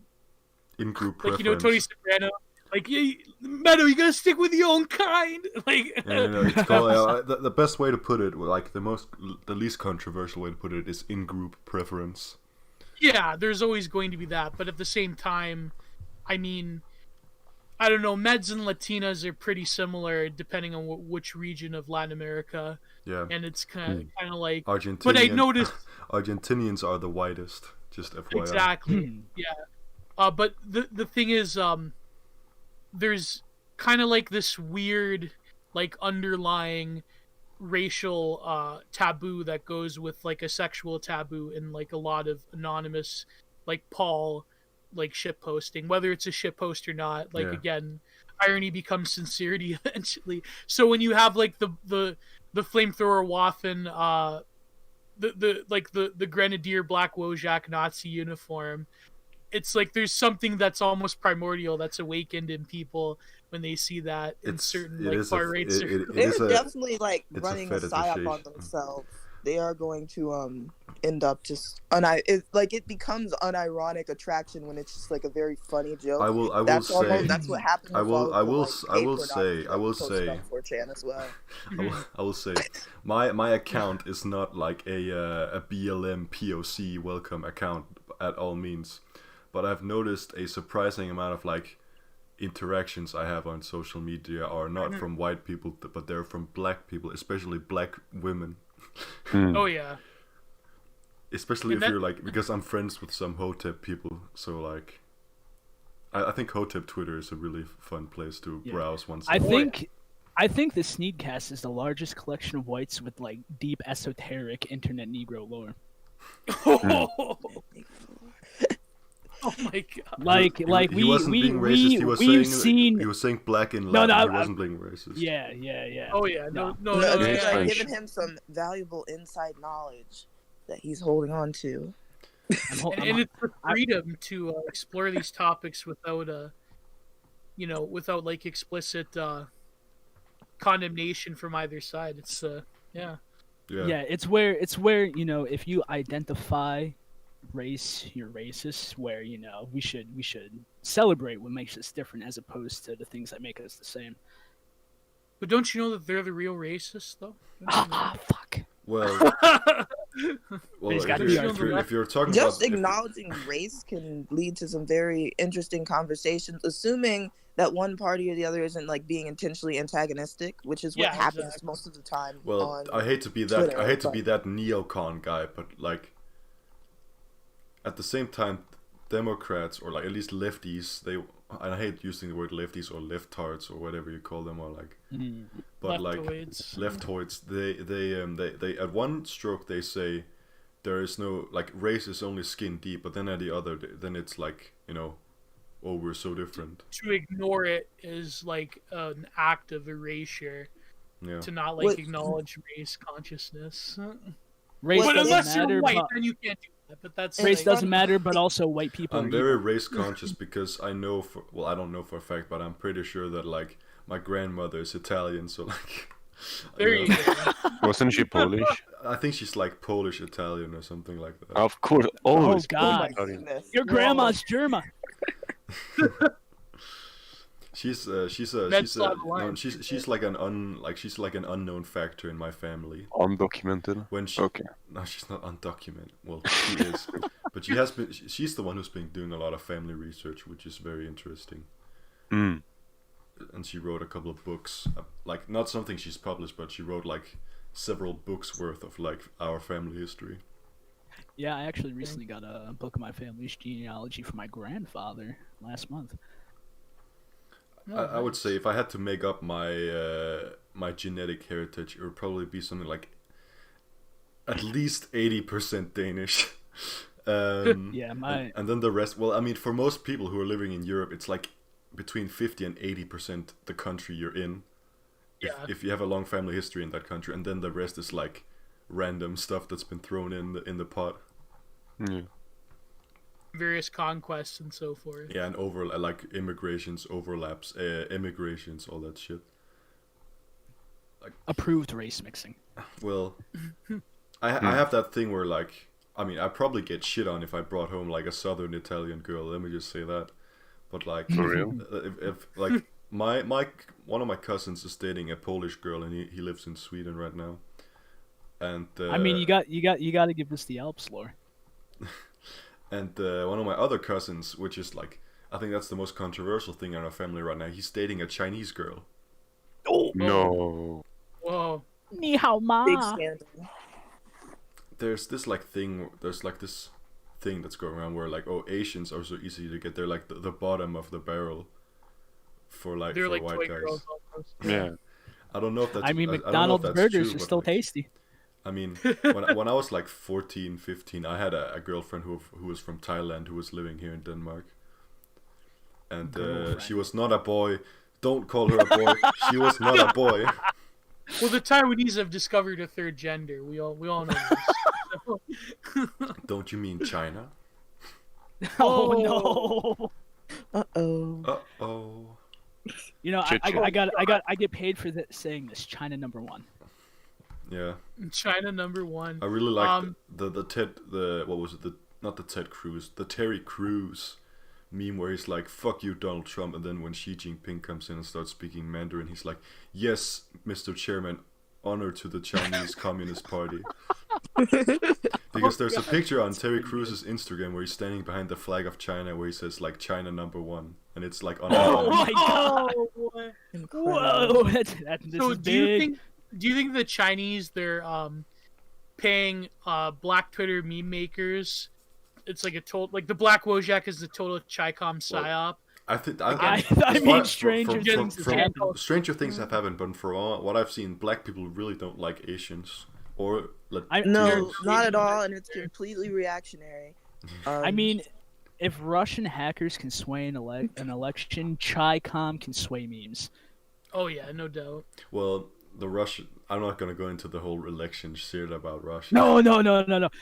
in group like, preference. you know, Tony Soprano, like, yeah, Meadow, you gotta stick with your own kind. Like, It's called, the best way to put it, like the least controversial way to put it, is in group preference. yeah, there's always going to be that, but at the same time, I mean, I don't know, Meds and Latinas are pretty similar depending on which region of Latin America. Yeah. And it's kind of like, Argentinian, but I noticed Argentinians are the whitest. Just FYI. exactly, yeah. But the thing is, there's kind of like this weird, like underlying racial taboo that goes with like a sexual taboo in like a lot of anonymous, like Paul, like shit posting, whether it's a shit post or not. Like, again, irony becomes sincerity eventually. So when you have like the flamethrower Waffen, the Grenadier Black Wojak Nazi uniform, it's like there's something that's almost primordial that's awakened in people when they see that in certain like far right circles. They're definitely like it's running a a psyop on fetishization. themselves. They are going to end up just it becomes unironic attraction when it's just like a very funny joke. I will That's say that's what happens. I with will all of the, I like, will gay say I will pornography say that posts on 4chan as well. I will say my account is not like a BLM POC welcome account at all means, but I've noticed a surprising amount of like interactions I have on social media are not from white people, but they're from black people, especially black women. Oh yeah. Especially if you're like, because I'm friends with some Hotep people, so like I think Hotep Twitter is a really fun place to browse once. I think the SNEEDCAST is the largest collection of whites with like deep esoteric internet Negro lore. Oh my god! Like he wasn't being racist. we've seen. He was saying black in Latin. He wasn't being racist. Yeah. Oh yeah, no. It's Yeah. like giving him some valuable inside knowledge that he's holding on to. And it's the freedom to explore these topics without without like explicit condemnation from either side. It's Yeah, it's where you know, if you identify race, you're racist. Where, you know, we should celebrate what makes us different as opposed to the things that make us the same. But don't you know that they're the real racists, though? Fuck. Well, He's got to be if you're talking Just about acknowledging race can lead to some very interesting conversations, assuming that one party or the other isn't like being intentionally antagonistic, which is what happens most of the time. Well, I hate to be that Twitter, I hate to be that neocon guy, but like at the same time, Democrats, or like at least lefties, I hate using the word lefties or leftards or whatever you call them, or like, but leftoids. like leftoids, they at one stroke they say there is no, like, race is only skin deep, but then at the other, then it's like, you know, oh, we're so different. To ignore it is like an act of erasure. Yeah. To not like acknowledge race consciousness. Race but doesn't unless matter, you're white, but then you can't do that. But that's race like, doesn't matter, but also white people. I'm are very evil. race conscious because I know I don't know for a fact, but I'm pretty sure that like my grandmother is Italian, so like. There you go. Wasn't she Polish? I think she's like Polish Italian or something like that. Of course. Oh It's God, Polish Italian. your grandma's German. She's like an unknown factor in my family. Undocumented. When she, Okay. No, she's not undocumented. Well, she is, but she's the one who's been doing a lot of family research, which is very interesting. Mm. and she wrote a couple of books. Like not something she's published, but she wrote like several books worth of like our family history. Yeah, I actually recently got a book of my family's genealogy from my grandfather last month. I would say if I had to make up my my genetic heritage, it would probably be something like at least 80% Danish. Yeah, my and then the rest. Well, I mean, for most people who are living in Europe, it's like between 50 and 80% the country you're in. If you have a long family history in that country, and then the rest is like random stuff that's been thrown in the pot. Yeah. Various conquests and so forth. Yeah, and like immigrations, overlaps, immigrations, all that shit. approved race mixing. Well, I have that thing where like, I mean, I probably get shit on if I brought home like a Southern Italian girl. Let me just say that. But like, For real? if like my one of my cousins is dating a Polish girl, and he lives in Sweden right now. And I mean, you got to give this the Alps lore. And one of my other cousins, which is like, I think that's the most controversial thing in our family right now. He's dating a Chinese girl. Oh No. Whoa. Ni hao ma. Big scandal. There's this like thing. There's like this thing that's going around where like, oh, Asians are so easy to get. They're like the bottom of the barrel for like They're for like white toy guys. girls almost. Yeah. I don't know if that's. I mean, I don't know if McDonald's that's burgers true, are but, still like, tasty. I mean, when I was like 14, 15, I had a girlfriend who was from Thailand who was living here in Denmark. And she was not a boy. Don't call her a boy. She was not a boy. Well, the Taiwanese have discovered a third gender. We all know this. Don't you mean China? Oh no. Uh-oh. Uh-oh. You know, I get paid for saying this. China #1. Yeah. China #1. I really like what was it? Not the Ted Cruz, the Terry Crews meme where he's like, "Fuck you, Donald Trump," and then when Xi Jinping comes in and starts speaking Mandarin, he's like, "Yes, Mr. Chairman, honor to the Chinese Communist Party." Because there's a picture on Terry Crews's Instagram where he's standing behind the flag of China where he says like China #1, and it's like on. Oh my god! Incredible. Whoa! This So is do you big. think the Chinese, they're paying Black Twitter meme makers? It's like the Black Wojak is the total Chi-Com psyop. I think I as mean, far- Stranger Things has happened. Stranger Things have happened, but for all, what I've seen, black people really don't like Asians or Latinos. No, not at all, and it's completely reactionary. I mean, if Russian hackers can sway an election, Chi-Com can sway memes. Oh yeah, no doubt. Well, the Russian. I'm not gonna go into the whole election shit about Russia. No.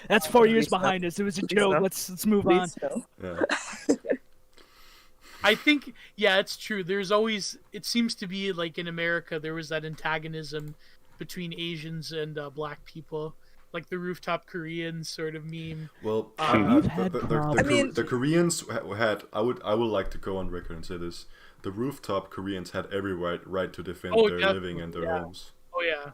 That's 4 years behind us. It was a joke. Let's move on. Please no. Yeah. I think, yeah, it's true. There's always, it seems to be like in America, there was that antagonism between Asians and Black people, like the rooftop Koreans sort of meme. Well, We've had problems. the Koreans had. I would like to go on record and say this: the rooftop Koreans had every right to defend Oh, their living and their homes. Oh yeah.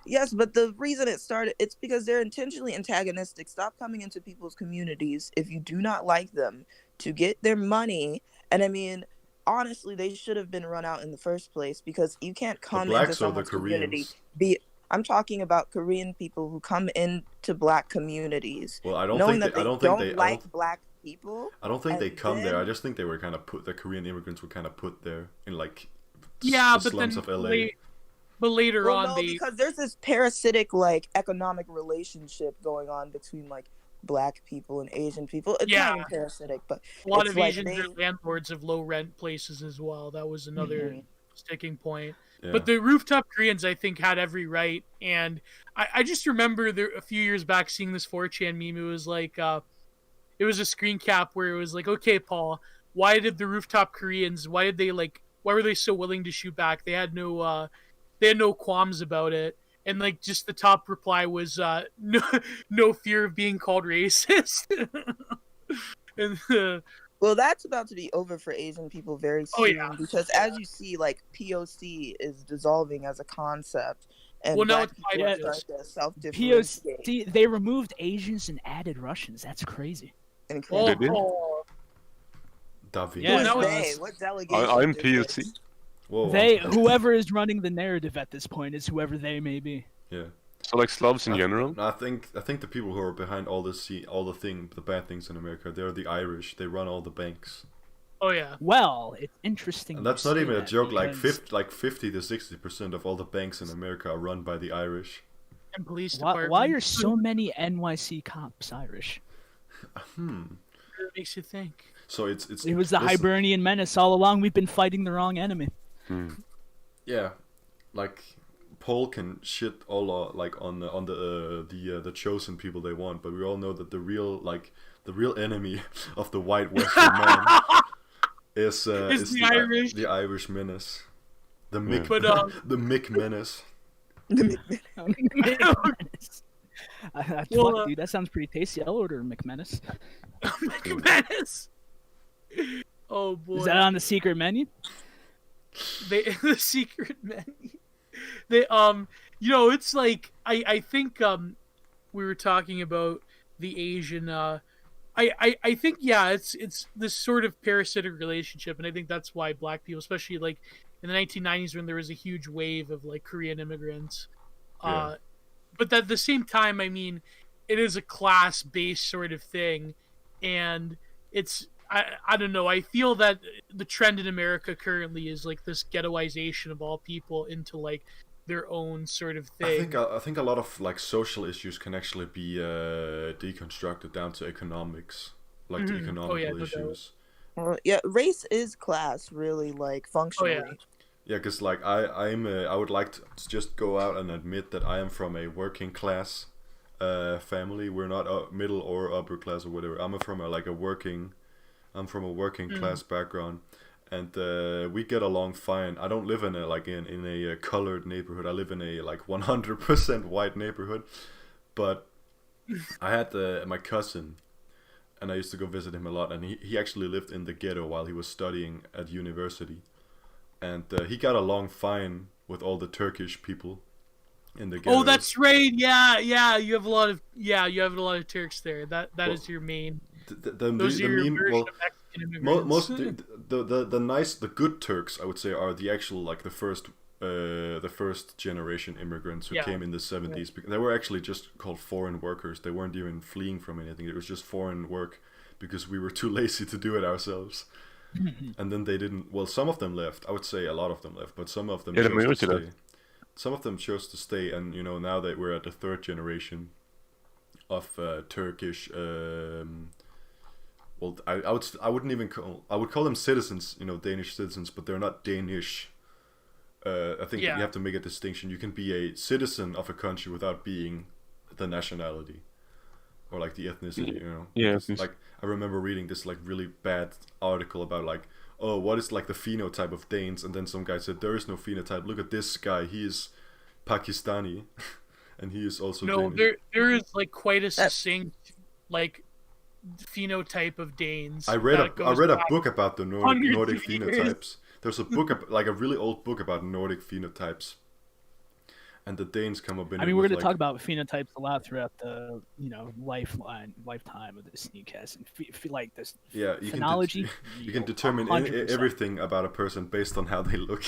Yes, but the reason it started, it's because they're intentionally antagonistic. Stop coming into people's communities if you do not like them to get their money. And I mean, honestly, they should have been run out in the first place because you can't come into blacks or the someone's community. Koreans? I'm talking about Korean people who come into black communities. Well, I don't knowing think that I don't don't think they like black people. I don't think they and come there. then- I just think they were kind of put. The Korean immigrants were kind of put there in like Yeah, the but then slums of LA. but later Well, on no, they because there's this parasitic like economic relationship going on between like black people and Asian people. It's Yeah. not even parasitic, but a lot it's of like Asians they- are landlords of low rent places as well. That was another Mhm. sticking point. Yeah. But the rooftop Koreans, I think, had every right. And I just remember there a few years back seeing this 4chan meme. It was like, it was a screen cap where it was like, okay, Paul, why did the rooftop Koreans, why were they so willing to shoot back? They had no qualms about it. And like just the top reply was, no fear of being called racist. And well, that's about to be over for Asian people very soon Oh, yeah. because as you see, like POC is dissolving as a concept, and Well, now black it's people are biased. starting to self-differentiate. POC, they removed Asians and added Russians. That's crazy. Incredible. Did they? oh, David. Yeah, Who is that was- they? What delegation? I'm is POC. this? Whoa. Whoever is running the narrative at this point is whoever they may be. Yeah. So like Slavs in general. I think the people who are behind all the bad things in America, they're the Irish. They run all the banks. Oh yeah. Well, it's interesting. And you that's not say even a that joke. Like because 50 to 60% of all the banks in America are run by the Irish. And police Why, department. why are so many NYC cops Irish? It makes you think. So it's It was the Hibernian menace all along. We've been fighting the wrong enemy. Yeah, like Paul can shit all on the chosen people they want, but we all know that the real enemy of the white Western man is the Irish. The Irish menace, the Mick But, the Mick menace. Fuck, dude, that sounds pretty tasty. I'll order a McManus. McManus. Oh boy. Is that on the secret menu? The secret menu. They it's like I think we were talking about the Asian I think it's this sort of parasitic relationship, and I think that's why black people, especially like in the 1990s when there was a huge wave of like Korean immigrants, but at the same time, I mean, it is a class-based sort of thing, and it's I don't know. I feel that the trend in America currently is like this ghettoization of all people into like their own sort of thing. I think a lot of like social issues can actually be deconstructed down to economics, like the economical issues. Yeah, race is class, really, like functionally. Yeah, because like I would like to just go out and admit that I am from a working class family. We're not middle or upper class or whatever. I'm from a working class background, and we get along fine. I don't live in a colored neighborhood. I live in a 100% white neighborhood, but I had my cousin, and I used to go visit him a lot, and he actually lived in the ghetto while he was studying at university. And he got along fine with all the Turkish people in the ghetto. Oh, that's right. Yeah. You have a lot of Turks there. That is your main. Those are your version of Mexican immigrants. Most the good Turks, I would say, are the actual the first generation immigrants who came in the 70s. Because they were actually just called foreign workers. They weren't even fleeing from anything. It was just foreign work because we were too lazy to do it ourselves. And then they didn't. Well, some of them left. I would say a lot of them left, but some of them chose to stay. Some of them chose to stay, and now that we're at the third generation of Turkish. Well, I would call them citizens. Danish citizens, but they're not Danish. I think you have to make a distinction. You can be a citizen of a country without being the nationality. Or like the ethnicity, Yeah. Like I remember reading this really bad article about what is the phenotype of Danes, and then some guy said there is no phenotype. Look at this guy, he is Pakistani, and he is also Danish. there is quite a succinct phenotype of Danes. I read a book about the Nordic phenotypes. There's a book a really old book about Nordic phenotypes. And the Danes come up in. I mean, we're going to talk about phenotypes a lot throughout the lifetime of the SNEEDCAST, and like this. Yeah, phenology. You can determine everything about a person based on how they look.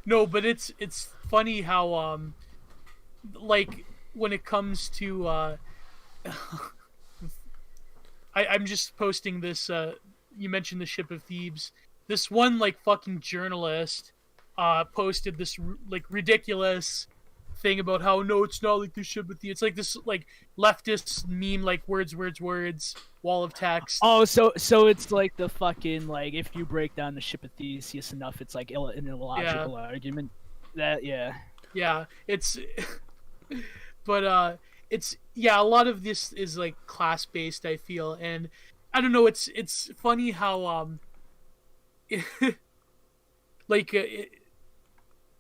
No, but it's funny how when it comes to I'm just posting this. You mentioned the Ship of Thebes. This one fucking journalist. Posted this ridiculous thing about how no, it's not like the Ship of Thebes. It's like this leftist meme, words, wall of text. Oh, so it's like the fucking if you break down the Ship of Theseus enough, it's an illogical argument. Yeah, it's but it's a lot of this is class based, I feel, and I don't know. It's funny how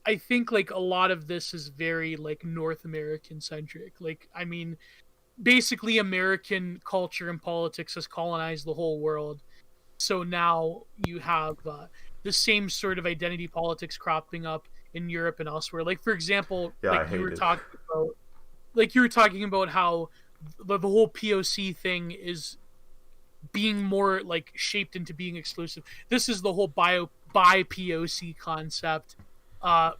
I think a lot of this is very North American centric. I mean, basically American culture and politics has colonized the whole world. So now you have the same sort of identity politics cropping up in Europe and elsewhere. For example, you were talking about how the whole POC thing is being more like shaped into being exclusive. This is the whole bi POC concept,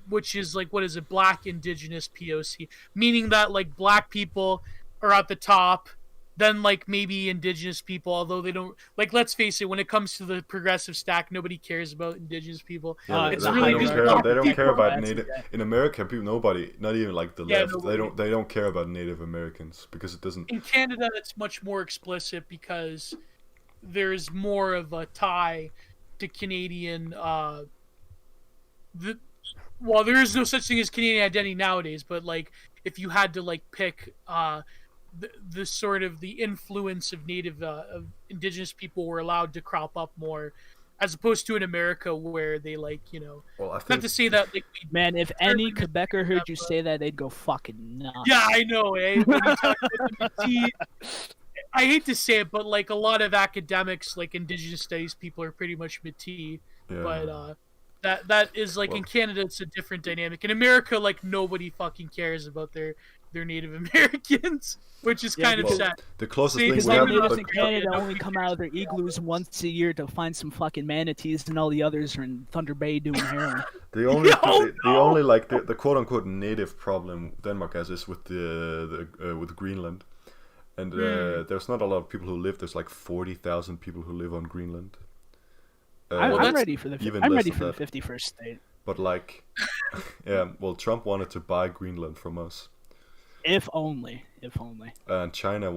which is like, what is it, Black Indigenous POC, meaning that like Black people are at the top, then like maybe Indigenous people, although they don't, like, let's face it, when it comes to the progressive stack, nobody cares about Indigenous people. It's they, really don't just care, they don't people. care about That's native. it. In America, people, nobody, not even like the Yeah, left, they don't care about Native Americans because it doesn't. In Canada, it's much more explicit because there's more of a tie to Canadian. Well, there is no such thing as Canadian identity nowadays, but like if you had to like pick the sort of the influence of Native of Indigenous people were allowed to crop up more, as opposed to in America where they like, you know, Well, I think not to say that like Man, if any Quebecer heard you say that, they'd go fucking nuts. yeah, I know, eh? When you talk about the MT, I hate to say it, but like a lot of academics, like Indigenous studies people, are pretty much Métis. Yeah. But that is like in Canada, it's a different dynamic. In America, like nobody fucking cares about their Native Americans, which is kind of well, sad. the closest See, thing Because we the have, natives but- in Canada only come out of their igloos once a year to find some fucking manatees, and all the others are in Thunder Bay doing heroin. The only, Oh, the only like the quote unquote native problem Denmark has is with with Greenland, and there's not a lot of people who live. There's like 40,000 people who live on Greenland. I'm ready for the even I'm less ready than for the that. 51st state. But like, yeah, well, Trump wanted to buy Greenland from us, If only. and China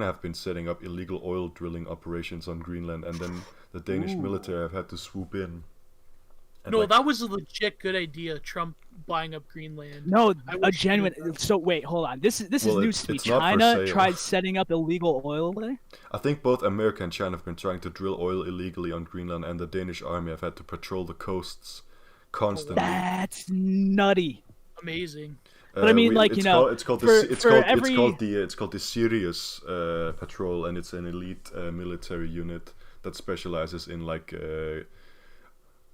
have been setting up illegal oil drilling operations on Greenland, and then the Danish military have had to swoop in. And No, like, that was a legit good idea. Trump buying up Greenland. No, I a wish he genuine. did that. So wait, hold on. This is Well, news to me. it's not for China sale. tried setting up illegal oil there. I think both America and China have been trying to drill oil illegally on Greenland, and the Danish army have had to patrol the coasts constantly. That's nutty. Amazing. But I mean, like, it's you know, it's called for every- it's called the Sirius patrol, and it's an elite military unit that specializes in like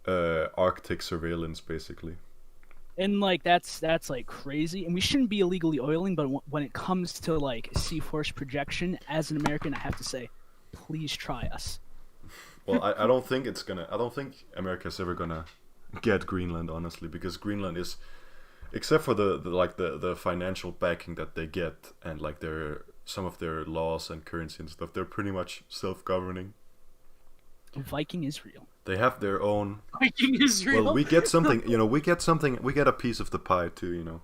Arctic surveillance, basically. And like that's like crazy, and we shouldn't be illegally oiling. But when it comes to like sea force projection, as an American, I have to say, please try us. Well, I don't think it's gonna. I don't think America's ever gonna get Greenland, honestly, because Greenland is, except for the financial backing that they get, and like some of their laws and currency and stuff, they're pretty much self-governing. Viking Israel. They have their own. Viking Israel. Well, we get something. We get a piece of the pie too.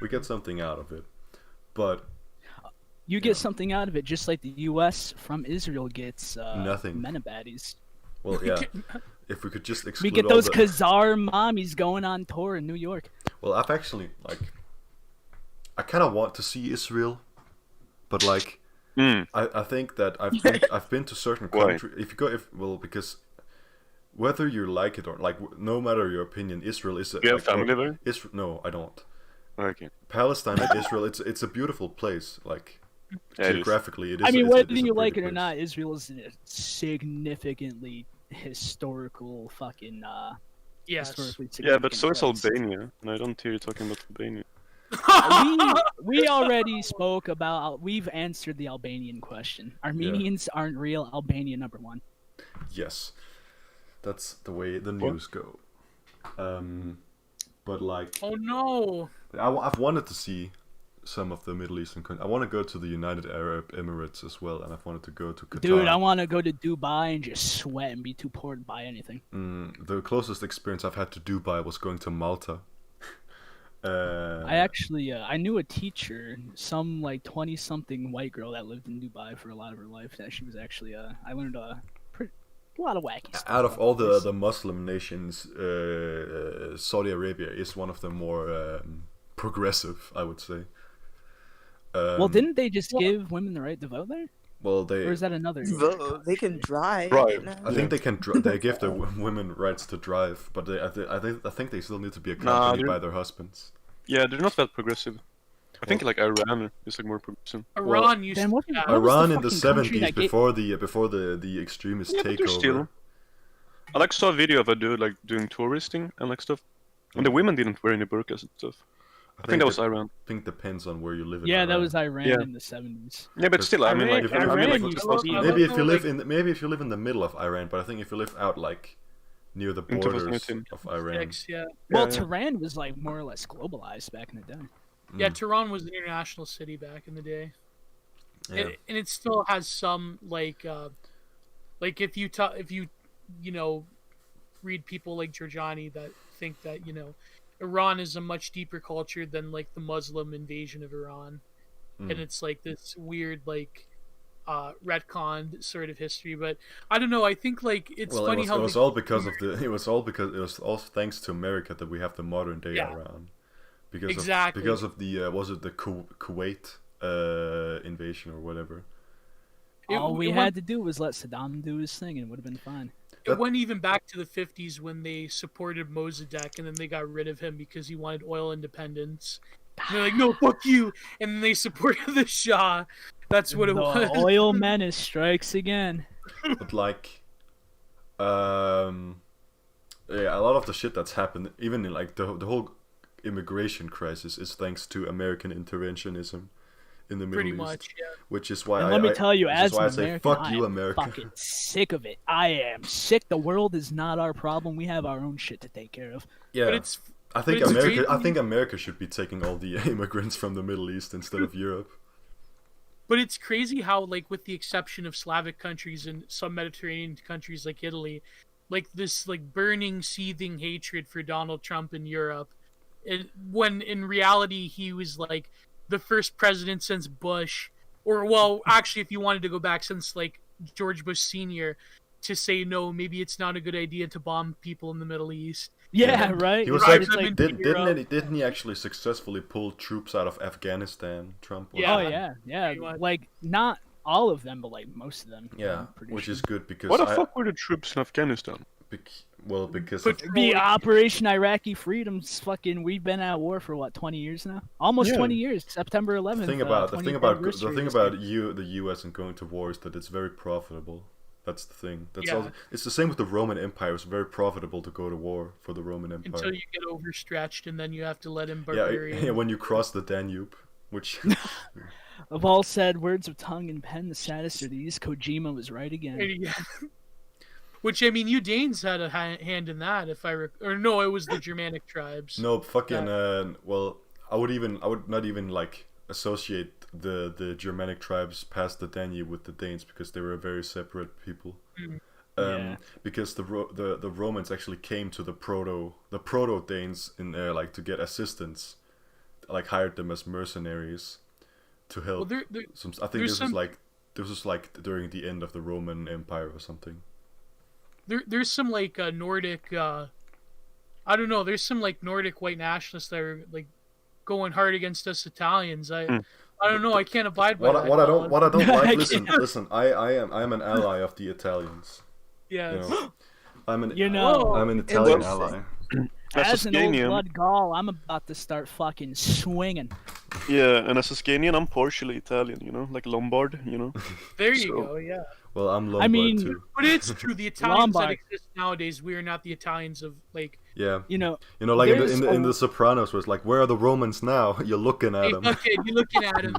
We get something out of it, but You get something out of it, just like the U.S. from Israel gets Nothing. Menabaddies. well, yeah. If we could just We exclude get all those the... Khazar mommies going on tour in New York. Well, I've actually I kind of want to see Israel, but like, I think that I've been to certain Why? countries. Because whether you like it or like, no matter your opinion, Israel is. Do you have family there? No, I don't. Okay. Palestine and Israel, it's a beautiful place. Like, Yeah, it is. geographically, it is. I mean, it whether is a you like pretty it or place. not, Israel is a significantly historical fucking yes. historically Yeah, but significant so is place. Albania, and I don't hear you talking about Albania. we already spoke about. We've answered the Albanian question. Armenians aren't real. Albania number one. Yes, that's the way the news go. But like, Oh no. I've wanted to see some of the Middle Eastern countries. I want to go to the United Arab Emirates as well, and I've wanted to go to Qatar. Dude, I want to go to Dubai and just sweat and be too poor to buy anything. The closest experience I've had to Dubai was going to Malta. I actually, I knew a teacher, some like 20-something white girl that lived in Dubai for a lot of her life. That she was actually, I learned a lot of wacky stuff. Out of about all the place. the Muslim nations, Saudi Arabia is one of the more progressive, I would say. Well, didn't they just give women the right to vote there? Well, they. Or is that another? Vote. They can drive. Drive. now. I think they can. They give the women rights to drive, but I think they still need to be accompanied they're- by their husbands. Yeah, they're not that progressive. I think like Iran is like more progressive. Iran used Then to what- have. what was Iran the in the fucking country 70s, that gave- before the extremist Yeah, but they're takeover. still. I like saw a video of a dude like doing touristing and like stuff, and the women didn't wear any burqas and stuff. I think that was Iran. I think depends on where you live in Yeah, Iran. that was Iran Yeah. in the 70s. Yeah, but still, I mean, like, Iran- I mean, Iran like, used that's to be- not- maybe if you live like- in maybe if you live in the middle of Iran, but I think if you live out like near the In borders 2018. of Iran. Yeah. Well, Yeah. Tehran was like more or less globalized back in the day. Yeah, Tehran was an international city back in the day. Yeah. And it still has some like if you read people like Giorgiani that think that Iran is a much deeper culture than like the Muslim invasion of Iran, and it's like this weird like retconned sort of history. But I don't know. I think like it's funny how it was all because it was all thanks to America that we have the modern day Iran. Because of the was it the Kuwait invasion or whatever. All we had to do was let Saddam do his thing, and it would have been fine. It went even back to the 50s when they supported Mossadegh, and then they got rid of him because he wanted oil independence. And they're like, no, fuck you! And then they supported the Shah. That's what it was. The oil menace strikes again. But like, yeah, a lot of the shit that's happened, even in like the whole immigration crisis, is thanks to American interventionism in the Middle Pretty East. much, yeah. Which is why And let me tell you, which as is why an I say, American, fuck you, I am America. fucking sick of it. I am sick. The world is not our problem. We have our own shit to take care of. Yeah, But it's I think it's America. crazy. I think America should be taking all the immigrants from the Middle East instead of Europe. But it's crazy how, like, with the exception of Slavic countries and some Mediterranean countries like Italy, like this like burning, seething hatred for Donald Trump in Europe, when in reality he was like the first president since Bush, or well, actually, if you wanted to go back since like George Bush Sr. to say no, maybe it's not a good idea to bomb people in the Middle East. Yeah, right. He was Right, like, I mean, didn't he actually successfully pull troops out of Afghanistan? Trump. Was Yeah. Oh yeah, yeah. Pretty much. Like not all of them, but like most of them. Yeah, I'm pretty which sure. is good because What the fuck were the troops in Afghanistan? because But of, The Operation Iraqi Freedom's fucking. We've been at war for what 20 years now? Almost Yeah. 20 years. September 11th. the thing about the U.S. and going to war is that it's very profitable. That's the thing. That's Yeah. also, it's the same with the Roman Empire. It's very profitable to go to war for the Roman Empire. Until you get overstretched, and then you have to let in yeah, barbarians. when you cross the Danube, which Of all said words of tongue and pen, the saddest are these. Kojima was right again. Yeah. Which I mean, you Danes had a hand in that, if or no, it was the Germanic tribes. no fucking well, I would not even like associate the Germanic tribes past the Danube with the Danes because they were a very separate people. Yeah. Because the Romans actually came to the proto Danes in there like to get assistance, like hired them as mercenaries to help. Well, I think there's this was like during the end of the Roman Empire or something. there's some like Nordic, I don't know. There's some like Nordic white nationalists that are like going hard against us Italians. I don't know. I can't abide by that. What I don't like. Yeah. Listen. I'm an ally of the Italians. Yeah. You know, I'm an Whoa. I'm an Italian Well, ally. As an old Tuscanian, blood Gaul, I'm about to start fucking swinging. yeah, and as a Tuscanian, I'm partially Italian, you know, like Lombard, you know. There you So- go. Yeah. Well, I'm Lombard mean- too. But it's true. The Italians that Lombard. exist nowadays, we are not the Italians of like. Yeah. You know, Like in there's the The Sopranos, where it's like, where are the Romans now? You're looking at Hey, them. okay, you're looking at him.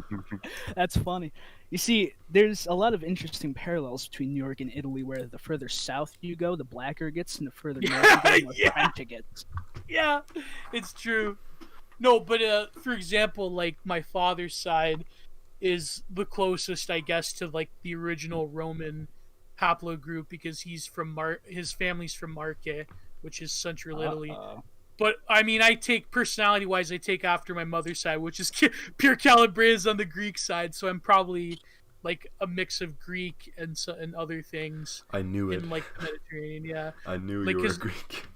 that's funny. You see, there's a lot of interesting parallels between New York and Italy, where the further south you go, the blacker it gets, and the further north you go, the more Yeah. French it gets. Yeah, it's true. No, but for example, like my father's side is the closest, I guess, to like the original Roman haplogroup because he's from his family's from Marche, which is central Italy. But I mean, I take personality-wise, I take after my mother's side, which is pure Calabrese on the Greek side. So I'm probably like a mix of Greek and other things I knew it. in like the Mediterranean. Yeah. I knew like, you were 'cause- Greek.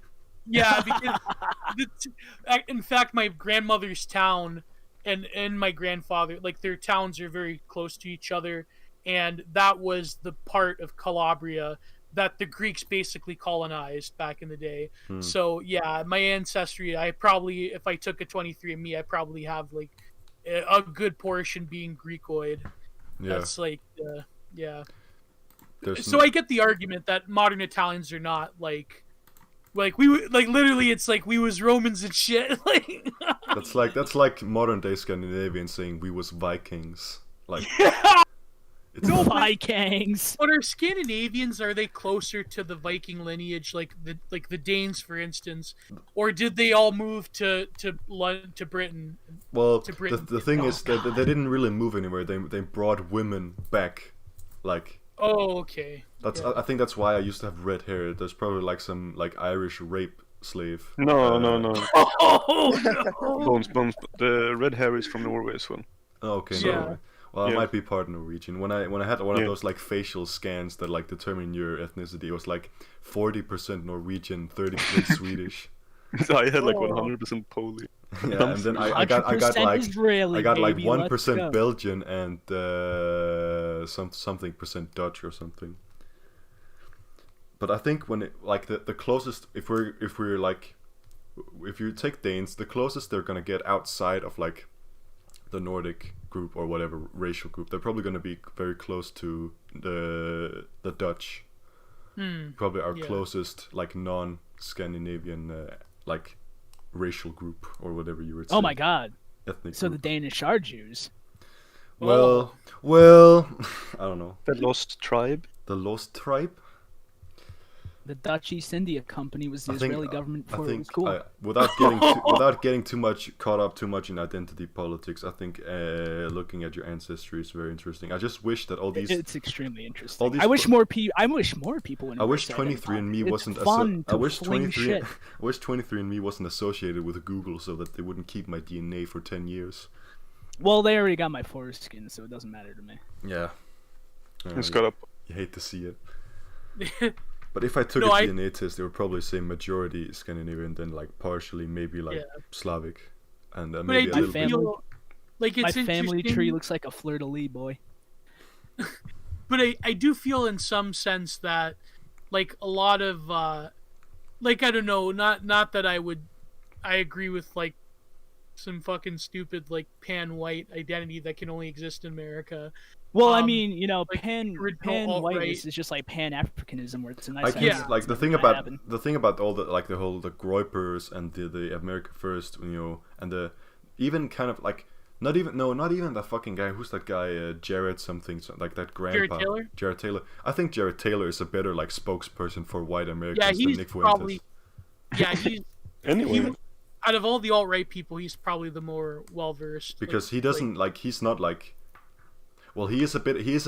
Yeah, because in fact, my grandmother's town and my grandfather, like their towns are very close to each other, and that was the part of Calabria that the Greeks basically colonized back in the day. So yeah, my ancestry, I probably, if I took a 23andMe, I probably have like a good portion being Greekoid. Yeah. That's like, yeah. There's So I get the argument that modern Italians are not like we like literally it's like we was Romans and shit. Like That's like modern day Scandinavian saying we was Vikings. Like it's No not- Vikings. But are Scandinavians, are they closer to the Viking lineage, like the Danes, for instance, or did they all move to Britain? well, to Britain. the thing Oh, is that they didn't really move anywhere. They brought women back, like Oh, okay. that's. Yeah. I think that's why I used to have red hair. There's probably like some like Irish rape slave. No, no, no. Oh no! Bones. The red hair is from Norway as well. Oh, okay, Yeah. Norway. Well, I Yeah. might be part Norwegian. When I had one of Yeah. those like facial scans that like determine your ethnicity, it was like 40% Norwegian, 30% Swedish. I had like Oh. 100% Polish. Yeah, and then I got 100% like Israeli, I got like baby, let's 1% go. Belgian and something percent Dutch or something. But I think when it like the closest if we're like if you take Danes, the closest they're gonna get outside of like the Nordic group or whatever racial group, they're probably gonna be very close to the Dutch. Probably our Yeah. closest like non-Scandinavian like racial group or whatever you would say. Oh my god. Ethnic So the group. Danish are Jews. Well, I don't know. The lost tribe. The Lost Tribe. The Dutch East India Company was the Israeli government I before it think was cool. without getting too much caught up too much in identity politics, I think looking at your ancestry is very interesting. I just wish that all these. It's extremely interesting. all these I wish pro- more people. I wish more people. I wish embrace 23andMe identity. wasn't. It's fun I to wish fling 23. shit. I wish 23andMe wasn't associated with Google, so that they wouldn't keep my DNA for 10 years. Well, they already got my foreskin, so it doesn't matter to me. Yeah. It's got up. You hate to see it. But if I took No, a I- DNA test, they would probably say majority Scandinavian, then like partially maybe like Yeah. Slavic, and But I maybe a do little bit. feel like My it's family interesting, tree looks like a fleur-de-lis, boy. but I do feel in some sense that like a lot of like I don't know, not that I agree with like some fucking stupid like pan white identity that can only exist in America. Well, I mean, you know, like, pan original whiteness alt-right. is just like pan Africanism, where it's a I nice. can Yeah. like the It's thing never about happened. all the like the whole the Groypers and the America First, you know, and the even kind of like not even that fucking guy. Who's that guy? Jared something like that grandpa. Taylor? Jared Taylor. I think Jared Taylor is a better like spokesperson for white Americans Yeah, than he's Nick Fuentes. probably he's Anyway, out of all the alt-right people, he's probably the more well-versed. Because he doesn't like he's not like. Well, he is a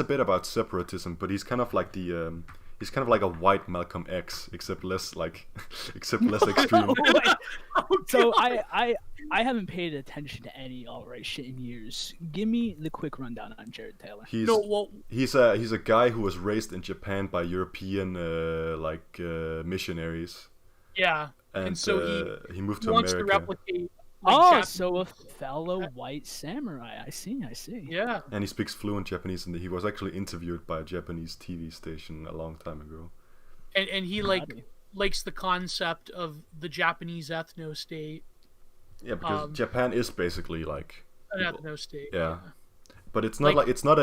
bit about separatism, but he's kind of like the he's kind of like a white Malcolm X, except less extreme. So I haven't paid attention to any alt-right shit in years. Give me the quick rundown on Jared Taylor. He's No, well, he's a guy who was raised in Japan by European missionaries, yeah, and so he moved to wants America. to replicate. Like, Oh, Japanese- so a fellow white samurai. I see. yeah. And he speaks fluent Japanese, and he was actually interviewed by a Japanese TV station a long time ago. And he Howdy. likes the concept of the Japanese ethno state. Yeah, because Japan is basically like, An ethno state. yeah, but it's not Like- like it's not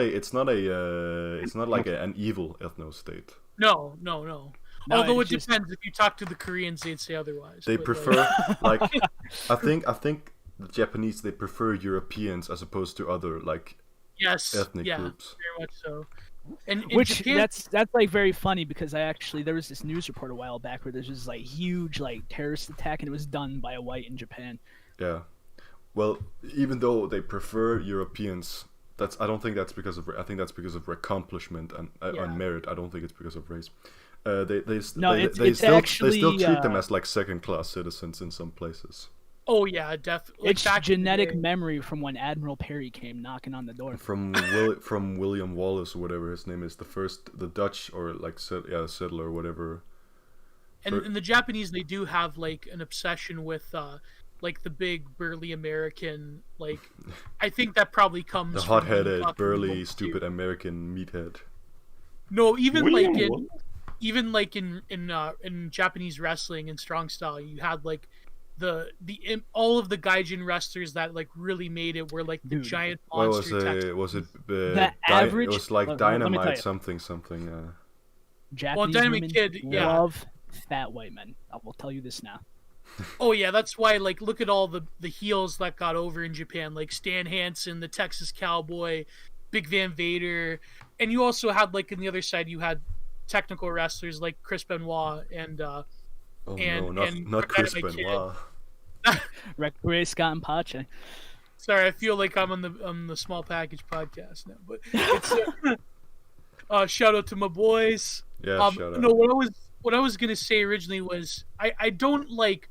like an evil ethno state. No. No, Although it it's just- depends. If you talk to the Koreans, they'd say otherwise. They but, prefer like I think the Japanese, they prefer Europeans as opposed to other like yes, ethnic yeah, groups. very much so. And in Which Japan, that's like very funny because there was this news report a while back where there's this like huge like terrorist attack and it was done by a white in Japan. Yeah. Well, even though they prefer Europeans, I don't think that's because of. I think that's because of accomplishment and Yeah. merit. I don't think it's because of race. No, They it's still actually, treat them as like second-class citizens in some places. oh yeah, definitely. It's genetic memory from when Admiral Perry came knocking on the door. From William Wallace or whatever his name is, the Dutch or like settler or whatever. And the Japanese, they do have like an obsession with like the big burly American. Like, I think that probably comes The from hot-headed, fucking burly, World War stupid II. American meathead. No, even William like Wallace? in Japanese wrestling and strong style, you had like all of the gaijin wrestlers that like really made it were like the Dude. giant What was monster. Texas. it? Was it? average- It was like let me tell Dynamite you. something. Japanese Dynamite women Kid, yeah. love fat white men. I will tell you this now. Oh yeah, that's why. Like, look at all the heels that got over in Japan, like Stan Hansen, the Texas Cowboy, Big Van Vader, and you also had like on the other side you had technical wrestlers like Chris Benoit and Oh and no, not and not Chris Dynamite Kid. Benoit. Requiem Scott and Pache. Sorry, I feel like I'm on the small package podcast now, but it's shout out to my boys. Yeah, shout out. No, what I was gonna say originally was I don't like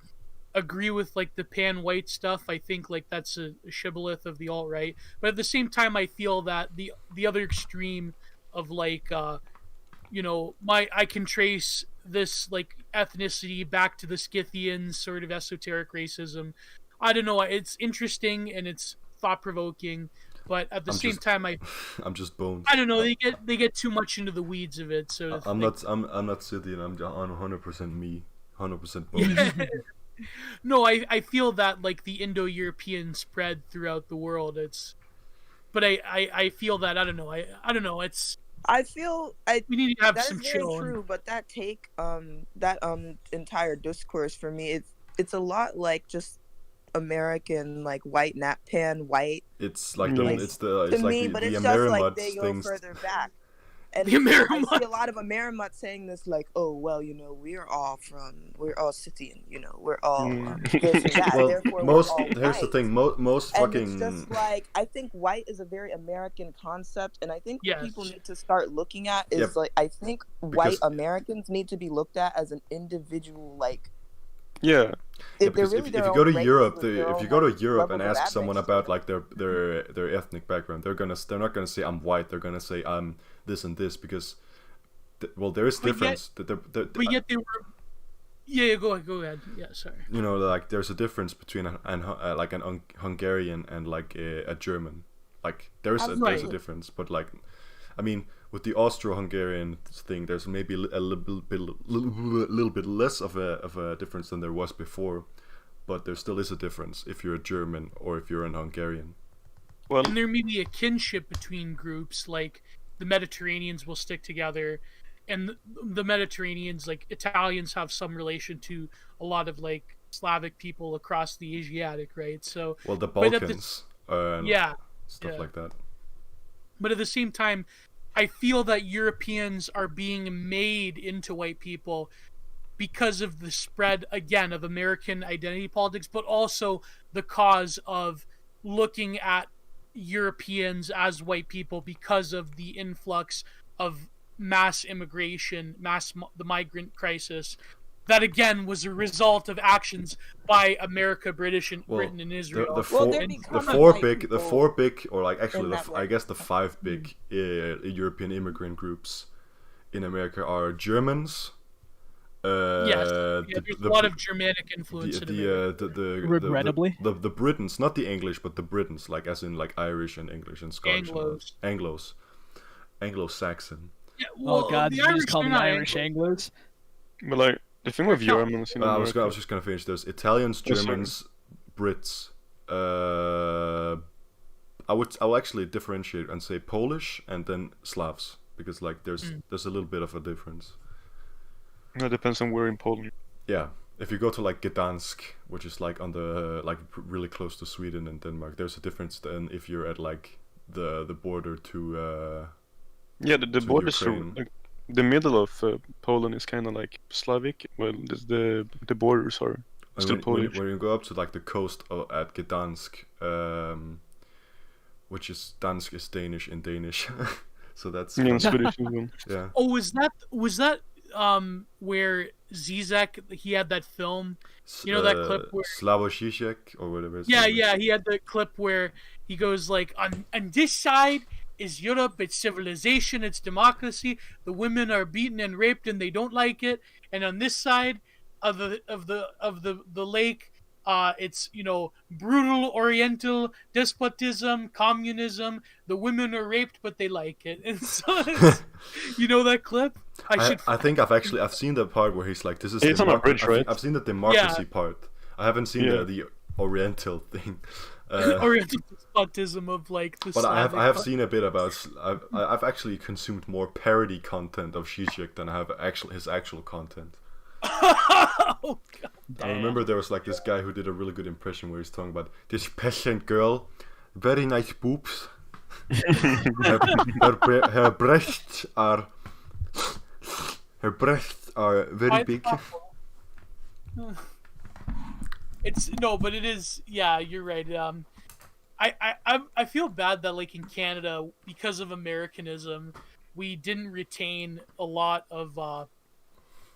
agree with like the pan white stuff. I think like that's a shibboleth of the alt right, but at the same time, I feel that the other extreme of like I can trace this like ethnicity back to the Scythians, sort of esoteric racism. I don't know. It's interesting and it's thought provoking, but at the same time, I'm just boned. I don't know. They get too much into the weeds of it. So I'm not Scythian. I'm 100% me. 100% boned. No, I feel that like the Indo-European spread throughout the world. But I feel that I don't know. I don't know. I feel We need to have that some is very chill. true, but that entire discourse for me, it's a lot like just American like white nap pan white. It's like Like, it's to like me, the but it's just like Amerimuts they go things. further back. And The I Amerimuts. see a lot of Amerimuts saying this, like, "Oh, well, we're all Scythian, we're all this and that. Well, therefore most we're all here's the white." thing. Most And fucking it's just like, I think white is a very American concept, and I think what Yes. people need to start looking at is Yep. like, I think white Because- Americans need to be looked at as an individual, like. Yeah. Yeah, because if you go to Europe, if you go to Europe and levels of ask someone admixture. about like their ethnic background, they're not gonna say I'm white. They're gonna say I'm this and this because, there is But yet- difference. But yet they were. Yeah, go ahead. Yeah, sorry. Like there's a difference between like an Hungarian and like a German. Like there's a Absolutely. difference, but like, I mean, with the Austro-Hungarian thing, there's maybe a little bit less of a difference than there was before, but there still is a difference if you're a German or if you're an Hungarian. Well, And there may be a kinship between groups, like the Mediterraneans will stick together, and the Mediterraneans, like Italians, have some relation to a lot of like Slavic people across the Asiatic, right? So, Well, the but at the- Balkans, and yeah, stuff yeah. like that. but at the same time, I feel that Europeans are being made into white people because of the spread again of American identity politics, but also the cause of looking at Europeans as white people because of the influx of mass immigration, the migrant crisis. That again was a result of actions by America, Britain, and Israel. they're The becoming four white big, or like actually, in that I way. guess the five big European immigrant groups in America are Germans. Yes, there's a lot of Germanic influence in America. Regrettably. the Britons, not the English, but the Britons, like as in like Irish and English and Scottish. Anglos. Anglo-Saxon. Yeah, Oh God, the you just Irish, call they're the not Irish Anglos. Anglos? but like the thing with Germans in I was America, just gonna finish. There's Italians, Oh, sorry. Germans, Brits. I'll actually differentiate and say Polish and then Slavs, because like there's a little bit of a difference. it depends on where in Poland. Yeah, if you go to like Gdansk, which is like on the really close to Sweden and Denmark, there's a difference than if you're at like the border to Yeah, the to borders, Ukraine. like the middle of Poland is kind of like Slavic. Well, the borders are still Polish. when you go up to like the coast at Gdansk, which is Dansk is Danish in Danish, so that's Yeah, in Swedish as well. yeah. Oh, was that where Zizek, he had that film? You know that clip where Slavoj Žižek or whatever. his yeah, name is. yeah, he had the clip where he goes like, on this side is Europe, it's civilization, it's democracy. The women are beaten and raped and they don't like it. And on this side of the lake, it's brutal Oriental despotism, communism. The women are raped, but they like it. And so that clip. I think I've seen the part where he's like, this is It's on a bridge, right? I've seen the democracy Yeah. part. I haven't seen Yeah. the Oriental thing. Oriental despotism of like the. But I have Slavic- seen a bit about. I've actually consumed more parody content of Zizek than I have his actual content. Oh God. I remember there was like this guy who did a really good impression where he's talking about this peasant girl, very nice boobs. Her breasts are very big. It's no, but it is. Yeah, you're right. I feel bad that like in Canada, because of Americanism, we didn't retain a lot of.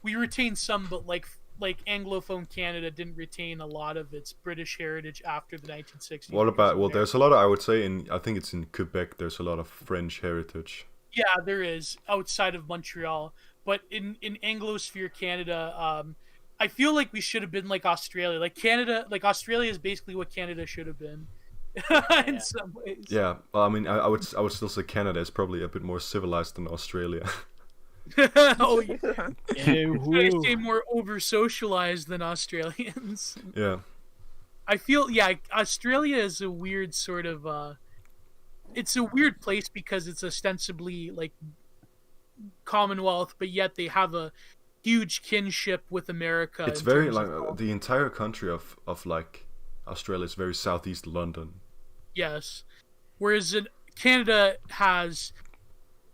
We retained some, but like Anglophone Canada didn't retain a lot of its British heritage after the 1960s. What about? Well, there's a lot of, I would say, I think it's in Quebec. There's a lot of French heritage. Yeah, there is outside of Montreal, but in Anglosphere Canada, I feel like we should have been like Australia. Like Canada, like Australia is basically what Canada should have been in some ways. Yeah, well, I mean, I would still say Canada is probably a bit more civilized than Australia. Oh, yeah. I say more over socialized than Australians. Yeah. I feel Australia is a weird sort of it's a weird place because it's ostensibly like Commonwealth, but yet they have a huge kinship with America. It's very like the entire country of like Australia is very southeast London. Yes. Whereas Canada has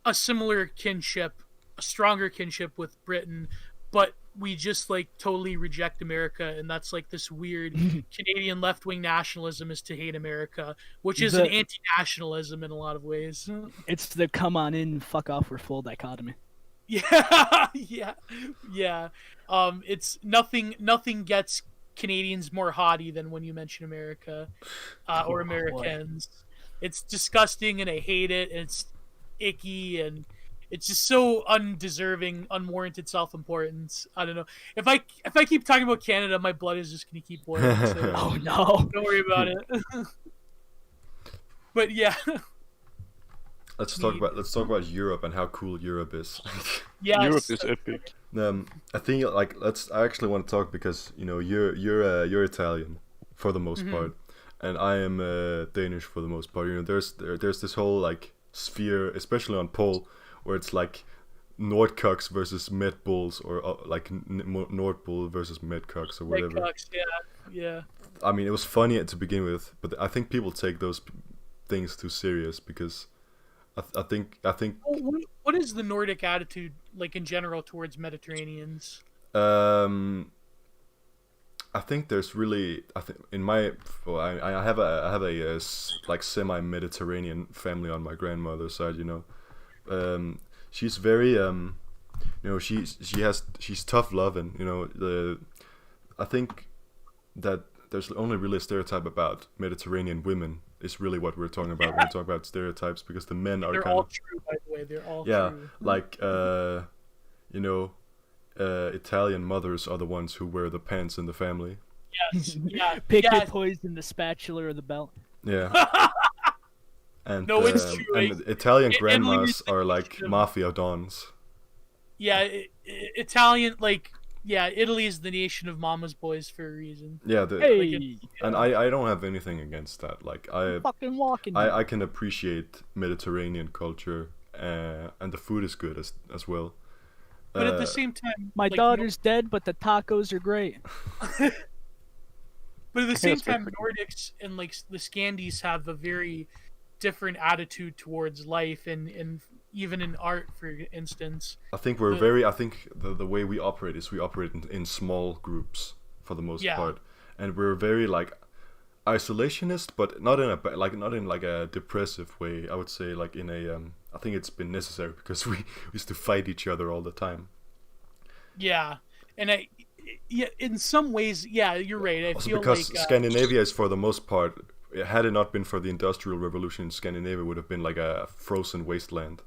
a similar kinship, a stronger kinship with Britain, but we just like totally reject America, and that's like this weird Canadian left-wing nationalism is to hate America, which is an anti-nationalism in a lot of ways. It's the come on in, fuck off, we're full dichotomy. Yeah. It's nothing gets Canadians more haughty than when you mention America or Americans. It's disgusting, and I hate it, and it's icky, and it's just so undeserving, unwarranted self-importance. I don't know. If I keep talking about Canada, my blood is just gonna keep boiling. So Oh no! don't worry about it. But yeah. Let's talk about Europe and how cool Europe is. Yes. Europe is epic. I think like I actually want to talk because you're Italian for the most part, and I am Danish for the most part. You know, there's this whole like sphere, especially on Pole, where it's like Nordkoks versus Med Bulls, or like Nord Bull versus Medcox or whatever. Medcox, yeah. I mean, it was funny to begin with, but I think people take those things too serious because I think. What is the Nordic attitude like in general towards Mediterraneans? I think there's really, I have a like semi-Mediterranean family on my grandmother's side, you know. She's very you know, she's tough loving, you know. I think that there's only really a stereotype about Mediterranean women is really what we're talking about when we talk about stereotypes, because the men are They're kind all of true, by the way. They're all true. like you know, Italian mothers are the ones who wear the pants in the family. Yes, yeah. Pick your poison, the spatula or the belt. Yeah. And No, it's true. and Italian grandmas is the are like nation of- mafia dons. Yeah, Italian, like, yeah, Italy is the nation of mama's boys for a reason. Yeah, Hey, and I don't have anything against that. Like fucking walking. I can appreciate Mediterranean culture, and the food is good as well. But at the same time, My like, daughter's dead, but the tacos are great. But at the same That's fair. time, Nordics and like the Scandies have a very different attitude towards life, and even in art, for instance. I think I think the way we operate is we operate in small groups for the most part, and we're very like isolationist, but not in a depressive way. I would say like in a I think it's been necessary because we used to fight each other all the time. Yeah, and in some ways, yeah, you're right. I Also feel because like Scandinavia is for the most part, had it not been for the Industrial Revolution, Scandinavia would have been like a frozen wasteland.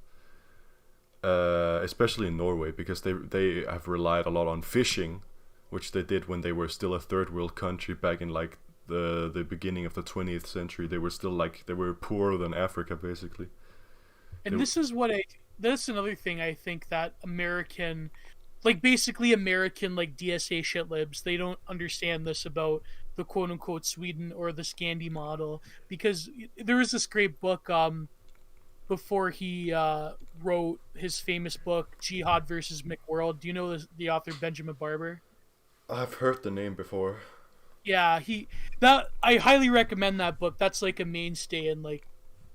Especially in Norway, because they have relied a lot on fishing, which they did when they were still a third world country back in like the beginning of the 20th century. They were still like, they were poorer than Africa basically. And this is another thing I think that American, like basically American like DSA shitlibs, they don't understand this about the quote unquote Sweden or the Scandi model, because there was this great book before he wrote his famous book Jihad versus McWorld. Do you know the author Benjamin Barber? I've heard the name before. Yeah, I highly recommend that book. That's like a mainstay in like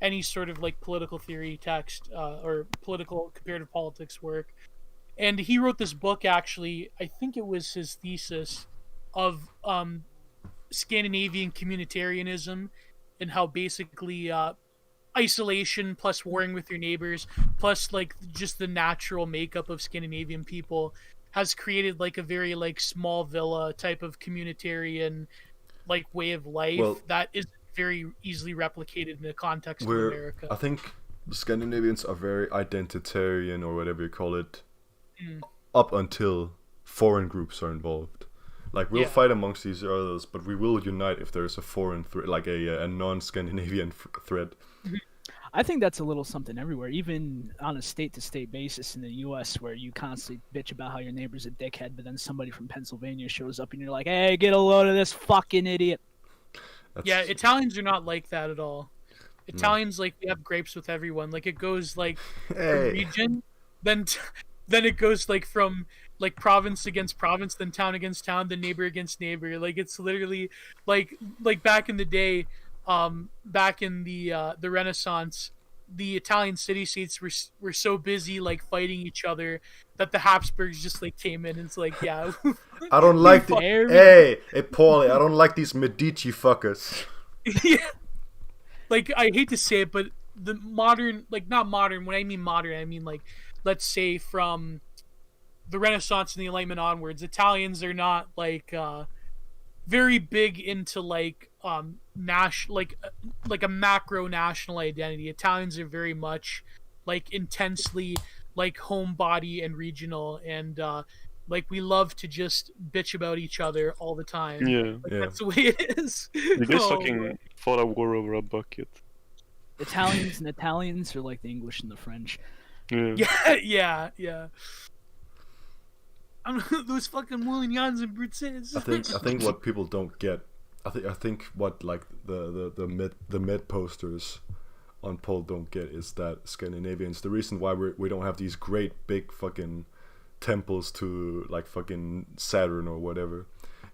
any sort of like political theory text or political comparative politics work. And he wrote this book actually. I think it was his thesis of Scandinavian communitarianism and how basically isolation plus warring with your neighbors plus like just the natural makeup of Scandinavian people has created like a very like small villa type of communitarian like way of life Well, that is very easily replicated in the context of America. I think the Scandinavians are very identitarian or whatever you call it, up until foreign groups are involved. Like we'll fight amongst these others, but we will unite if there's a foreign threat, like a non-Scandinavian threat. I think that's a little something everywhere, even on a state-to-state basis in the U.S., where you constantly bitch about how your neighbor's a dickhead, but then somebody from Pennsylvania shows up and you're like, "Hey, get a load of this fucking idiot." Yeah, Italians are not like that at all. Italians like we have grapes with everyone. Like it goes like from region, then it goes like from like province against province, then town against town, then neighbor against neighbor. Like it's literally like back in the day, back in the Renaissance, the Italian city states were so busy like fighting each other that the Habsburgs just like came in and it's like, yeah. I don't like the hey Paulie, I don't like these Medici fuckers. Yeah. Like I hate to say it, but the modern, like not modern. When I mean modern, I mean like let's say from the Renaissance and the Enlightenment onwards, Italians are not like very big into like like a macro national identity. Italians are very much like intensely like homebody and regional, and like we love to just bitch about each other all the time. Yeah, like, that's the way it is. You guys fucking fought a war over a bucket. Italians and Italians are like the English and the French. Yeah. Those fucking Moulignans and Brutzes. I think what people don't get, I think what like the med posters on Pole don't get is that Scandinavians, the reason why we don't have these great big fucking temples to like fucking Saturn or whatever,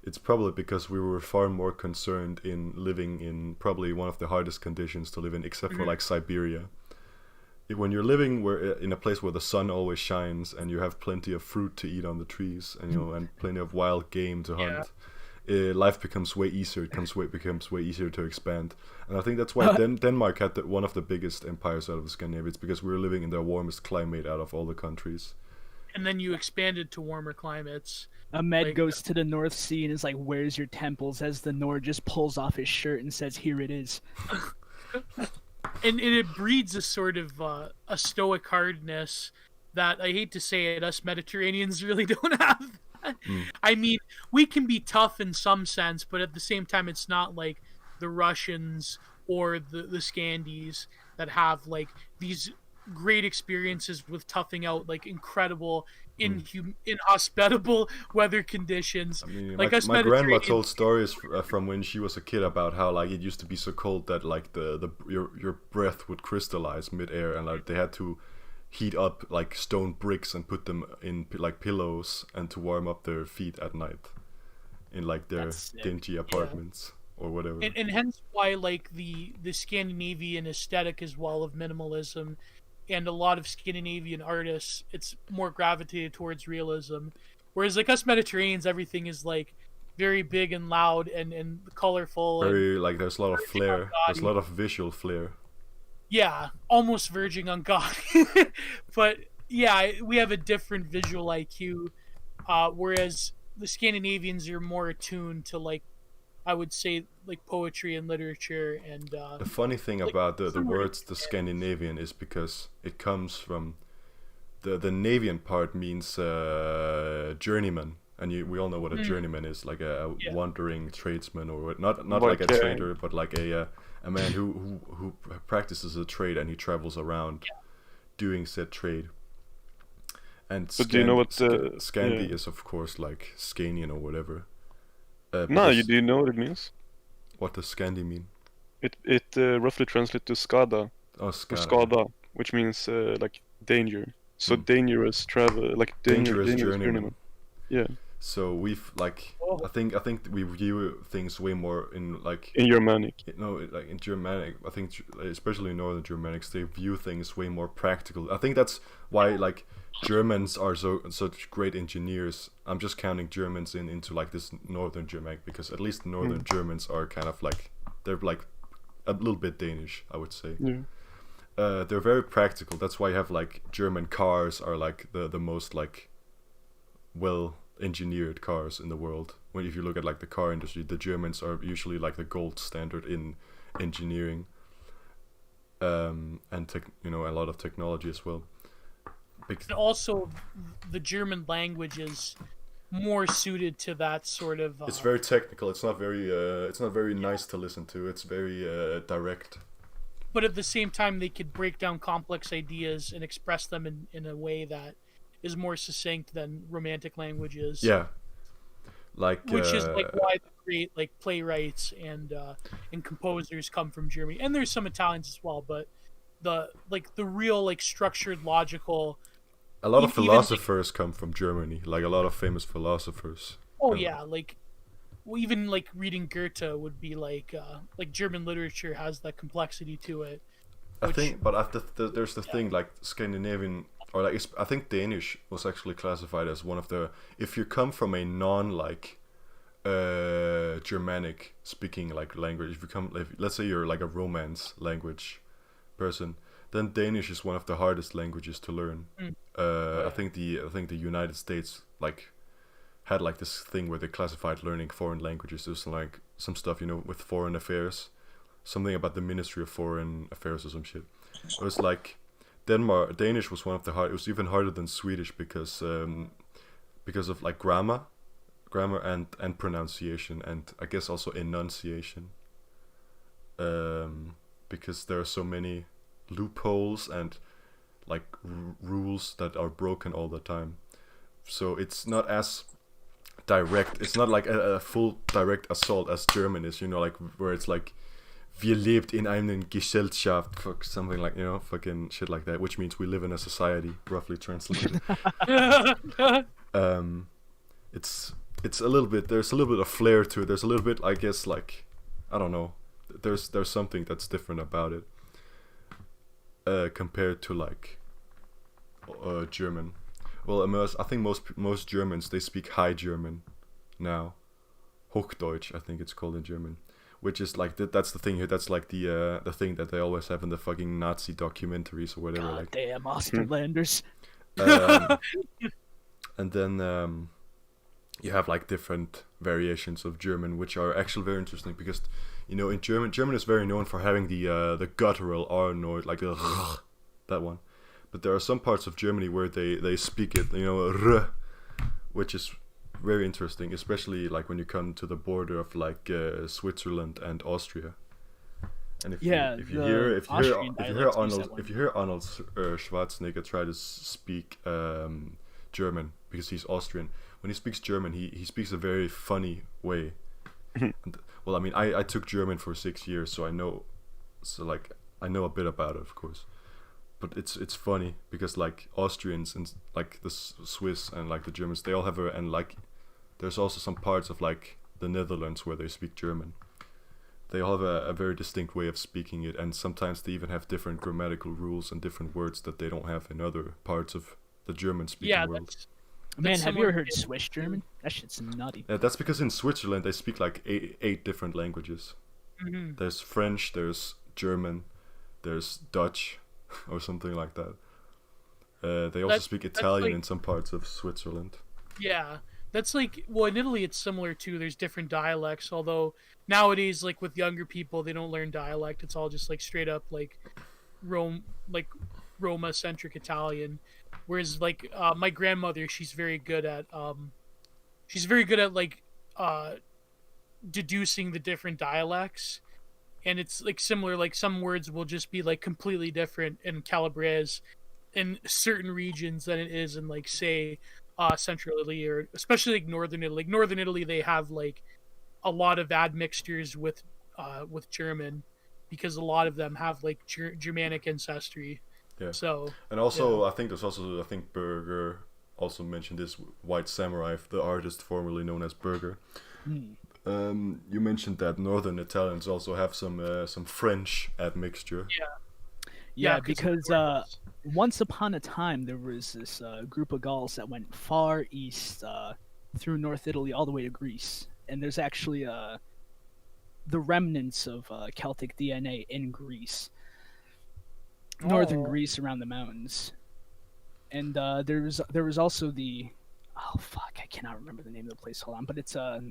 it's probably because we were far more concerned in living in probably one of the hardest conditions to live in, except for like Siberia. When you're living in a place where the sun always shines and you have plenty of fruit to eat on the trees and and plenty of wild game to hunt, life becomes way easier. It becomes way easier to expand, and I think that's why Denmark had one of the biggest empires out of the Scandinavians, because we were living in the warmest climate out of all the countries. And then you expanded to warmer climates. Ahmed goes to the North Sea and is like, "Where's your temples?" As the Nord just pulls off his shirt and says, "Here it is." And it breeds a sort of a stoic hardness that I hate to say it, us Mediterraneans really don't have. I mean, we can be tough in some sense, but at the same time, it's not like the Russians or the Scandies that have like these great experiences with toughing out like incredible inhospitable weather conditions. I mean, like my grandma told stories from when she was a kid about how like it used to be so cold that like your breath would crystallize midair, and like they had to heat up like stone bricks and put them in like pillows and to warm up their feet at night in like their dingy apartments or whatever. And hence why like the Scandinavian aesthetic as well of minimalism, and a lot of Scandinavian artists, it's more gravitated towards realism. Whereas like us Mediterraneans, everything is like very big and loud and colorful. Very like there's a lot of flair. There's a lot of visual flair. Yeah, almost verging on God. But yeah, we have a different visual IQ. Whereas the Scandinavians are more attuned to like, I would say like poetry and literature. And the funny thing like, about the words the Scandinavian is because it comes from the Navian part means journeyman, and we all know what a journeyman is, like a wandering tradesman, or not like a trader, but like a man who practices a trade and he travels around doing said trade. And do you know what Scandi is, of course, like Scanian or whatever. No, do you know what it means? What does Scandi mean? It roughly translates to skada. Oh, skada. Or skada, which means like danger. So dangerous travel, like dangerous journeyman. Yeah. So we've like Oh. I think we view things way more in like In Germanic. like in Germanic. I think especially in Northern Germanics, they view things way more practical. I think that's why like Germans are such great engineers. I'm just counting Germans into like this Northern Germanic because at least Northern Germans are kind of like they're like a little bit Danish, I would say. Yeah. They're very practical. That's why you have like German cars are like the most like well engineered cars in the world. When if you look at like the car industry, the Germans are usually like the gold standard in engineering, and a lot of technology as well. And also, the German language is more suited to that sort of. It's very technical. It's not very nice to listen to. It's very direct. But at the same time, they could break down complex ideas and express them in a way that is more succinct than Romantic languages. Yeah, like Which is like why the great like playwrights and composers come from Germany, and there's some Italians as well. But the real like structured, logical. a lot of even, philosophers come from Germany. Like a lot of famous philosophers. Oh yeah, like even like reading Goethe would be like German literature has that complexity to it. I think, but there's the thing like Scandinavian or like I think Danish was actually classified as one of the if you come from a non like Germanic speaking like language, if you come let's say you're like a Romance language person, then Danish is one of the hardest languages to learn. I think the United States like had like this thing where they classified learning foreign languages. There's like some stuff with foreign affairs, something about the Ministry of Foreign Affairs or some shit. It was like Danish was one of the hard. It was even harder than Swedish because of like grammar and pronunciation, and I guess also enunciation. Because there are so many loopholes and like rules that are broken all the time. So it's not as direct. It's not like a full direct assault as German is. Like where it's like wir lebt in einer Gesellschaft, something like fucking shit like that, which means we live in a society, roughly translated. It's a little bit. There's a little bit of flair to it. There's a little bit, I guess, like I don't know. There's something that's different about it compared to like German. Well, I think most Germans, they speak High German now. Hochdeutsch, I think it's called in German. Which is like that's the thing here. That's like the thing that they always have in the fucking Nazi documentaries or whatever. God like damn Austerlanders. And then you have like different variations of German, which are actually very interesting because in German is very known for having the guttural R noise, like the that one. But there are some parts of Germany where they speak it, r, which is very interesting, especially like when you come to the border of like Switzerland and Austria. And if you hear Arnold Schwarzenegger try to speak German because he's Austrian, when he speaks German, he speaks a very funny way. And, well, I mean, I took German for 6 years, so I know a bit about it, of course. But it's funny because like Austrians and like the Swiss and like the Germans, they all have and like there's also some parts of like the Netherlands where they speak German. They all have a very distinct way of speaking it, and sometimes they even have different grammatical rules and different words that they don't have in other parts of the German-speaking world. Man, have you ever heard Swiss German? That shit's nutty. Yeah, that's because in Switzerland they speak like eight different languages. Mm-hmm. There's French, there's German, there's Dutch, or something like that. They also speak Italian in some parts of Switzerland. Yeah, that's like, well, in Italy it's similar too. There's different dialects, although nowadays, like with younger people, they don't learn dialect. It's all just like straight up like Roma-centric Italian. Whereas like my grandmother, she's very good at like deducing the different dialects. And it's like similar, like some words will just be like completely different in Calabrese in certain regions than it is in like say Central Italy or especially like Northern Italy. Like Northern Italy, they have like a lot of admixtures with German because a lot of them have like Germanic ancestry. Yeah. So and also I think there's also burger also mention this White Samurai, the artist formerly known as Burger. You mentioned that Northern Italians also have some French admixture. Yeah, 'cause because once upon a time there was this group of Gauls that went far east through North Italy all the way to Greece, and there's actually the remnants of Celtic DNA in Greece, northern Greece around the mountains, and there was also the I cannot remember the name of the place. Hold on, but it's a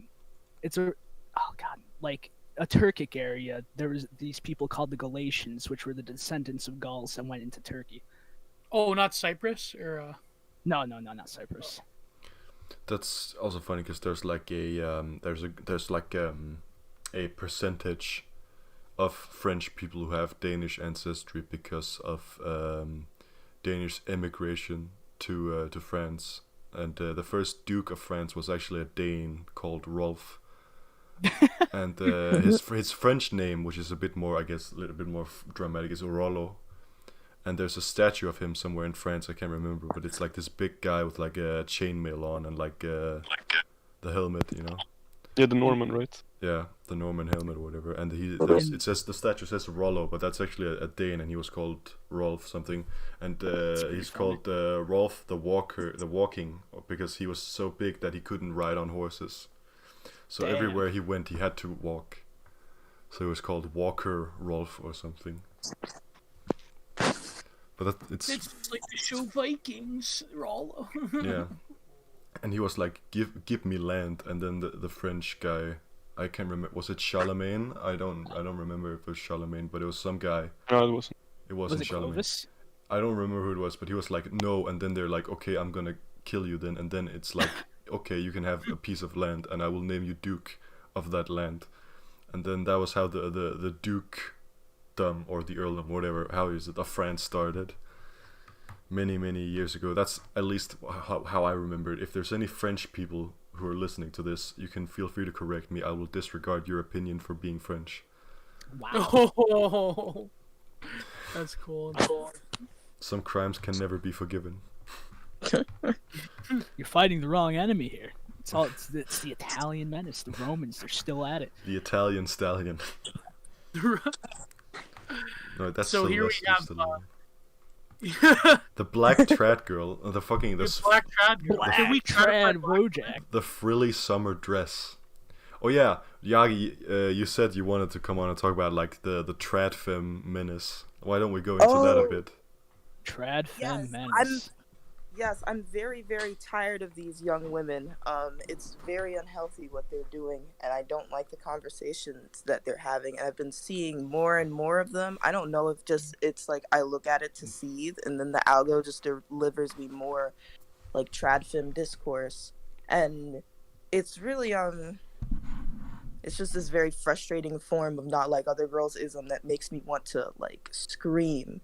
like a Turkic area. There was these people called the Galatians, which were the descendants of Gauls that went into Turkey. Oh, not Cyprus or. No, not Cyprus. That's also funny because there's like a percentage of French people who have Danish ancestry because of Danish immigration to France, and the first Duke of France was actually a Dane called Rolf. And his French name, which is a bit more, I guess, a little bit more dramatic, is Rollo. And there's a statue of him somewhere in France, I can't remember, but it's like this big guy with like a chainmail on and like the helmet, you know. Yeah, the Norman, right? Yeah, the Norman helmet or whatever. And it says, the statue says Rollo, but that's actually a Dane, and he was called Rolf something. And he's called Rolf the Walking, because he was so big that he couldn't ride on horses. So everywhere he went, he had to walk. So he was called Walker Rolf or something. But it's like the show Vikings, Rollo. Yeah. And he was like, give me land, and then the French guy, I can't remember, was it Charlemagne? I don't remember if it was Charlemagne, but it was some guy. No, it wasn't. It wasn't Was it Charlemagne. Clovis? I don't remember who it was, but he was like, no, and then they're like, okay, I'm gonna kill you then, and then it's like, okay, you can have a piece of land, and I will name you Duke of that land. And then that was how the Dukedom, or the Earldom, whatever, how is it, of France started. Many years ago. That's at least how I remember it. If there's any French people who are listening to this, you can feel free to correct me. I will disregard your opinion for being French. Wow. Oh, that's cool. Some crimes can never be forgiven. You're fighting the wrong enemy here. It's the Italian menace. The Romans, they're still at it. The Italian stallion. No, that's So here we Sylvester have, Stallone. The black trad girl, the fucking The black trad girl. Can we Trad Wojak. the frilly summer dress. Oh yeah, Yagi, you said you wanted to come on and talk about like the trad femme menace. Why don't we go into that a bit? Trad femme Yes, menace. I'm very, very tired of these young women. It's very unhealthy what they're doing, and I don't like the conversations that they're having. And I've been seeing more and more of them. I don't know if it's like I look at it to seethe, and then the algo just delivers me more like trad femme discourse, and it's really it's just this very frustrating form of not like other girls ism that makes me want to like scream,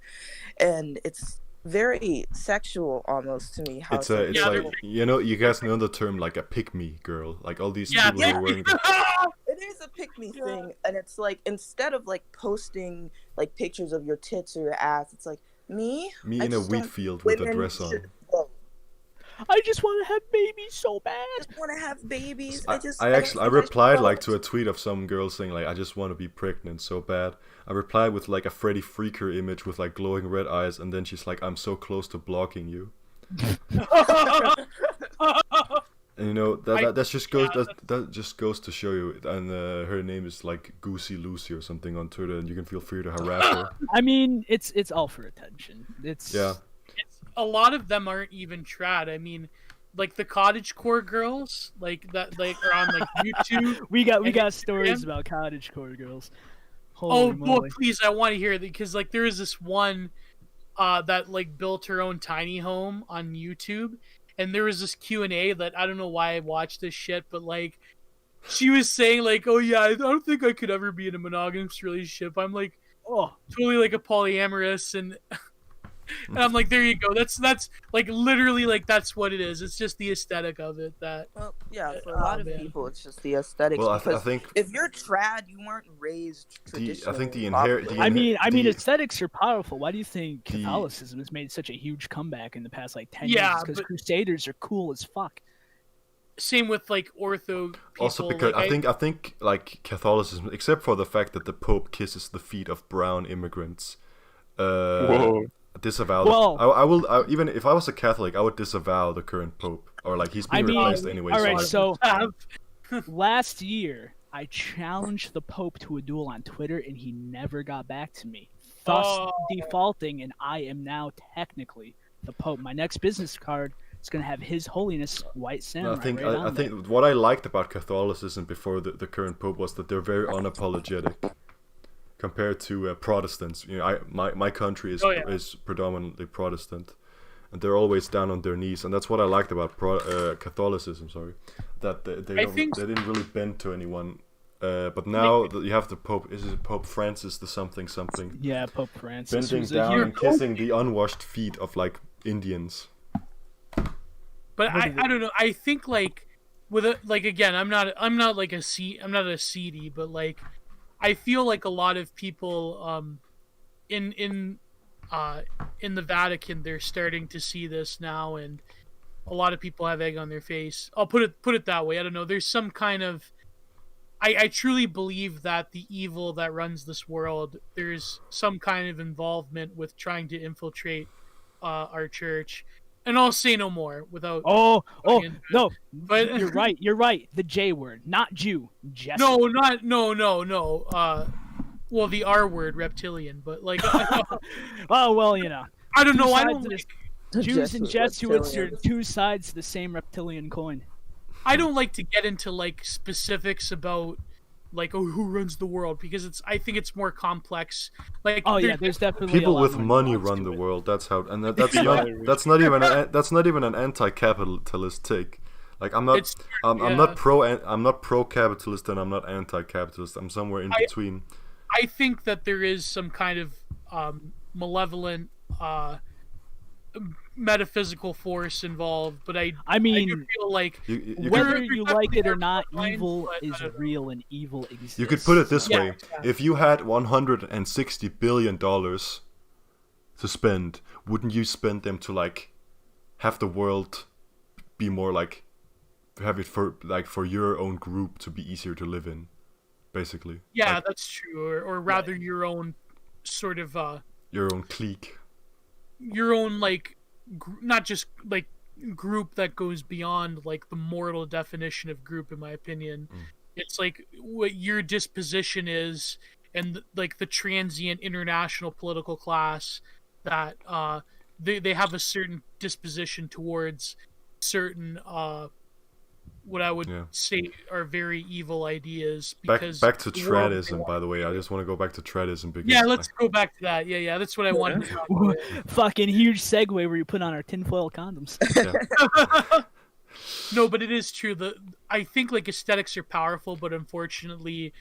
and it's very sexual almost to me. How It's like, you know, you guys know the term like a pick-me girl, like all these people who are wearing it is a pick me thing, and it's like instead of like posting like pictures of your tits or your ass, it's like me me I in a just wheat don't- field with a women dress on. should go. I just want to have babies so bad. I just want to have babies. I don't actually think I should replied go. like to a tweet of some girl saying like, I just want to be pregnant so bad. I replied with like a Freddy Freaker image with like glowing red eyes, and then she's like, I'm so close to blocking you. And you know that just goes to show you. And her name is like Goosey Lucy or something on Twitter, and you can feel free to harass her. I mean, it's all for attention. It's Yeah. A lot of them aren't even trad. I mean, like the cottagecore girls, like that, like are on like YouTube. We got and stories Instagram. about cottagecore girls. Oh, Holy well, moly. please, I want to hear that because like there is this one that like built her own tiny home on YouTube, and there was this Q&A that I don't know why I watched this shit, but like she was saying like, oh yeah, I don't think I could ever be in a monogamous relationship. I'm like, Oh, totally like a polyamorous, and And I'm like, there you go. That's like literally like that's what it is. It's just the aesthetic of it that. Well, yeah, for a lot of man. people, it's just the aesthetics. Well, I because think if you're trad, you weren't raised I traditionally. think the properly. inherent. I mean, aesthetics are powerful. Why do you think Catholicism has made such a huge comeback in the past like 10 Yeah, years? Because but- Crusaders are cool as fuck. Same with like ortho people. Also, because like, I think like Catholicism, except for the fact that the Pope kisses the feet of brown immigrants, Whoa. disavow. Well- I will even if I was a Catholic, I would disavow the current Pope, or like he's being replaced anyway. all right, so so last year I challenged the Pope to a duel on Twitter, and he never got back to me, thus defaulting, and I am now technically the Pope. My next business card is going to have His Holiness White Samurai. I think what I liked about Catholicism before the current Pope was that they're very unapologetic compared to Protestants. You know, my country is predominantly Protestant, and they're always down on their knees, and that's what I liked about Catholicism. Sorry, that they didn't really bend to anyone. But now that you have the Pope, is it Pope Francis the something? Yeah, Pope Francis. Bending down and kissing the unwashed feet of like Indians. But I don't know. I think like with a like again, I'm not like I'm not a seedy, but like I feel like a lot of people in the Vatican, they're starting to see this now, and a lot of people have egg on their face. I'll put it that way. I don't know. There's some kind of I truly believe that the evil that runs this world, there's some kind of involvement with trying to infiltrate our church. And I'll say no more without. Oh no! But You're right. You're right. The J word, not Jew. Jesuit. No. Well, the R word, reptilian. But like. Oh well, you know. I don't know. I Sides don't. of Like, this- Jews and Jesuits are reptilian. two sides of the same reptilian coin. I don't like to get into like specifics about like who runs the world, because I think it's more complex. Like There's definitely People a lot with more money nuance run to the it. world. That's how, and that's not even an anti-capitalist take. Like I'm not pro-capitalist and I'm not anti-capitalist. I'm somewhere in between. I think that there is some kind of malevolent metaphysical force involved, but I mean, do feel like whether you like it or not, fine, evil but I is don't know. real and evil exists. You could put it this way: Yeah. if you had $160 billion to spend, wouldn't you spend them to like have the world be more like have it for your own group to be easier to live in, basically? Yeah, Like, that's true, or rather your own sort of your own clique. your own like not just like group that goes beyond like the mortal definition of group, in my opinion. It's like what your disposition is, and like the transient international political class that they have a certain disposition towards certain what I would say are very evil ideas. Because Back to the world- Tradism, by the way. I just want to go back to Tradism because Yeah, let's go back to that. Yeah, that's what I wanted to talk about. Fucking huge segue where you put on our tinfoil condoms. No, but it is true. I think like aesthetics are powerful, but unfortunately,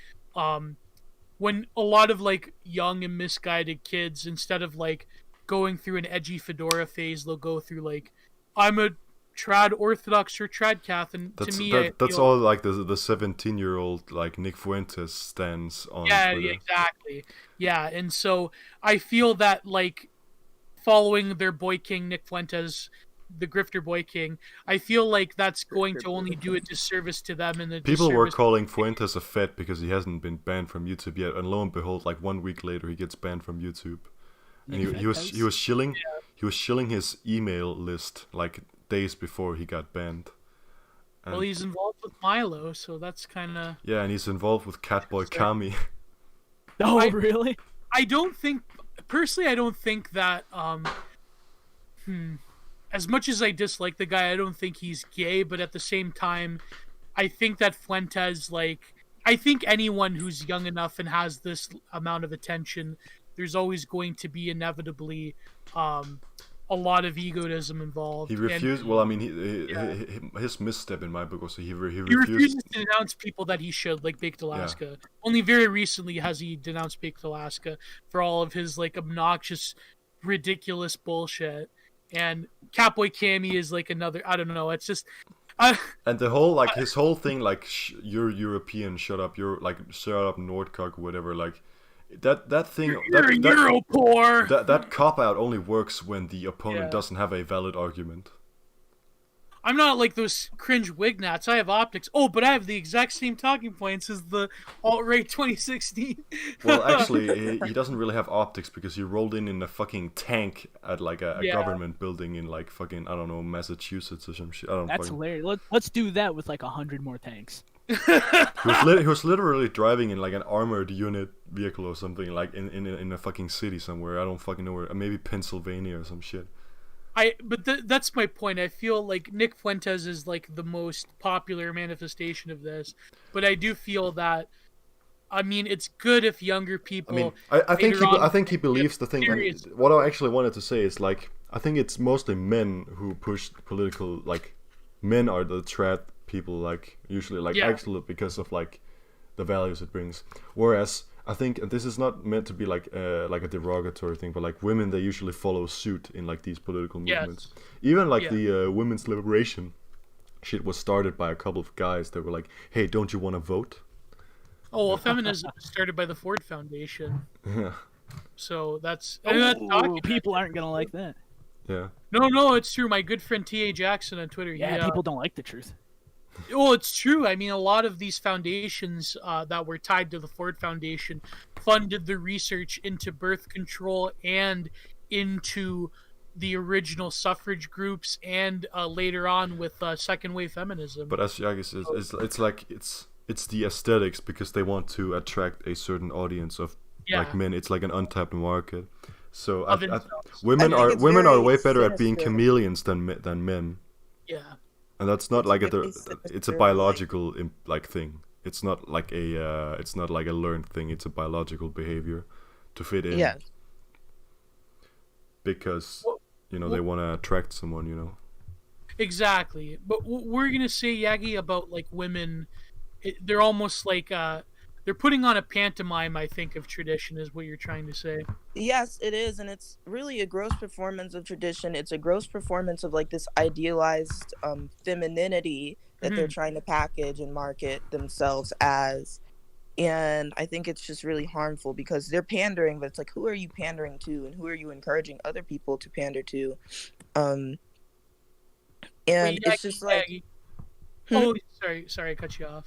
when a lot of like young and misguided kids, instead of like going through an edgy fedora phase, they'll go through like, I'm a trad Orthodox or trad Cath, and that's to me, that's all like the 17-year-old like Nick Fuentes stands on yeah, Twitter. exactly, yeah, and so I feel that like following their boy king Nick Fuentes, the grifter boy king, I feel like that's going to only do a disservice to them. And People were calling Fuentes a fet because he hasn't been banned from YouTube yet, and lo and behold, like 1 week later, he gets banned from YouTube. And he was shilling his email list like days before he got banned. And, well, he's involved with Milo, so that's kind of yeah, and he's involved with Catboy Kami. Oh, really? I don't think that as much as I dislike the guy, I don't think he's gay, but at the same time, I think that Fuentes, like, I think anyone who's young enough and has this amount of attention, there's always going to be inevitably a lot of egotism involved. He refused. Well, I mean, his misstep in my book was he refuses to denounce people that he should, like Baked Alaska. Only very recently has he denounced Baked Alaska for all of his like obnoxious ridiculous bullshit. And Catboy Cammy is like another. I don't know. It's just. I, And the whole like his whole thing like you're European, shut up, you're like shut up Nordcock or whatever, like that thing you're a Europore. that cop out only works when the opponent Yeah. doesn't have a valid argument. I'm not like those cringe wignats. I have optics. Oh, but I have the exact same talking points as the alt-right 2016. Well, actually, he doesn't really have optics because he rolled in a fucking tank at like a Yeah. government building in like fucking, I don't know, Massachusetts or some shit. I don't That's fucking... hilarious. Let's do that with like 100 more tanks. He was literally driving in like an armored unit vehicle or something, like in a fucking city somewhere. I don't fucking know where. Maybe Pennsylvania or some shit. That's my point. I feel like Nick Fuentes is like the most popular manifestation of this, but I do feel that, I mean, it's good if younger people. I mean, I think he believes the thing. serious. And what I actually wanted to say is like I think it's mostly men who push political. Like men are the trad people, like usually, like Yeah. actually because of like the values it brings. Whereas I think, and this is not meant to be like a derogatory thing, but like women, they usually follow suit in like these political Yes. movements. Even like Yeah. the women's liberation shit was started by a couple of guys that were like, "Hey, don't you want to vote?" Oh, well, feminism was started by the Ford Foundation, Yeah, so that's Ooh, documented. people aren't gonna like that. yeah. No, it's true. My good friend T.A. Jackson on Twitter. Yeah, people don't like the truth. Well, it's true. I mean, a lot of these foundations that were tied to the Ford Foundation funded the research into birth control and into the original suffrage groups, and later on with second wave feminism. But as Yagi says, it's like it's the aesthetics because they want to attract a certain audience of like Yeah. men. It's like an untapped market. So Of themselves. women I think are it's women are very way better at being sinister. chameleons than men, Yeah. and that's not like very it's a sinister, biological like thing. It's not like a learned thing. It's a biological behavior to fit in. Yes. Because they want to attract someone. Exactly. But we're gonna say, Yagi, about like women. They're almost like they're putting on a pantomime, I think, of tradition, is what you're trying to say. Yes, it is, and it's really a gross performance of tradition. It's a gross performance of like this idealized femininity that they're trying to package and market themselves as. And I think it's just really harmful because they're pandering, but it's like, who are you pandering to, and who are you encouraging other people to pander to? And Wait, it's just like, Yagi. Hmm? Oh, sorry, I cut you off.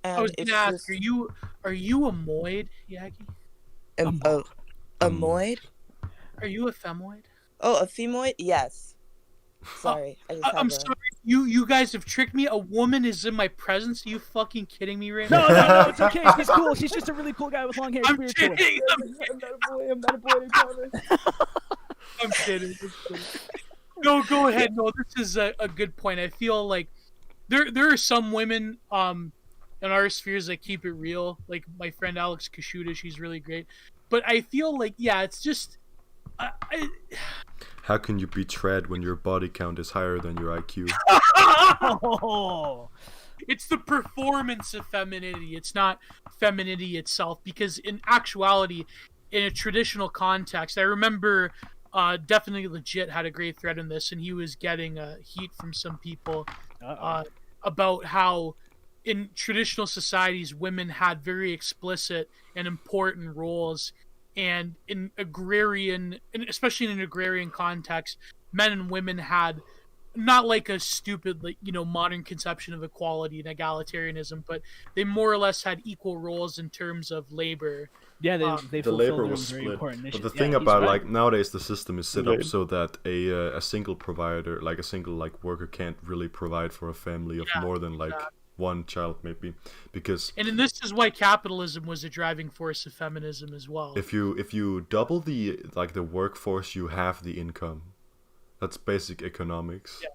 I and was it's gonna ask, just are you a moid, Yagi? a moid. Are you a femoid? Oh, a femoid? Yes. Sorry, I just I'm have sorry, you guys have tricked me. A woman is in my presence. Are you fucking kidding me right No, now? it's okay. She's cool. She's just a really cool guy with long hair. I'm Weird to her. kidding. I'm not a boy, I promise. I'm kidding. No, go ahead. No, this is a good point. I feel like there are some women in our spheres that keep it real. Like my friend Alex Kashuda, she's really great. But I feel like, yeah, it's just How can you be trad when your body count is higher than your IQ? Oh, it's the performance of femininity. It's not femininity itself, because in actuality, in a traditional context, I remember Definitely Legit had a great thread on this, and he was getting heat from some people about how in traditional societies women had very explicit and important roles, and in agrarian, and especially in an agrarian context, men and women had not like a stupid, like, modern conception of equality and egalitarianism, but they more or less had equal roles in terms of labor. yeah, they The fulfilled labor their was very split. important But mission. the Yeah, thing he's about right. like nowadays the system is set up Right. so that a single provider, like a single like worker, can't really provide for a family of Yeah, more than like exactly. one child maybe, because And this is why capitalism was a driving force of feminism as well. if you double the workforce, you have the income. That's basic economics. Yeah.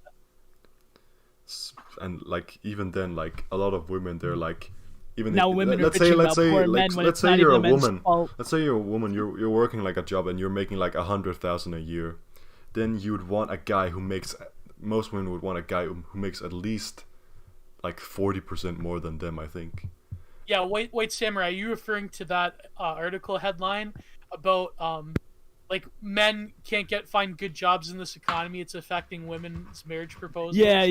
And like even then, like a lot of women, they're like, even Now if, women are let's say bitching let's about say poor like, men when let's it's say not you're a even the men's woman. fault. Let's say you're a woman. You're working like a job and you're making like 100,000 a year. Then you'd want a guy who makes. Most women would want a guy who makes at least like 40% more than them, I think. Yeah, White Samurai, are you referring to that article headline about like men can't find good jobs in this economy. It's affecting women's marriage proposals. Yeah.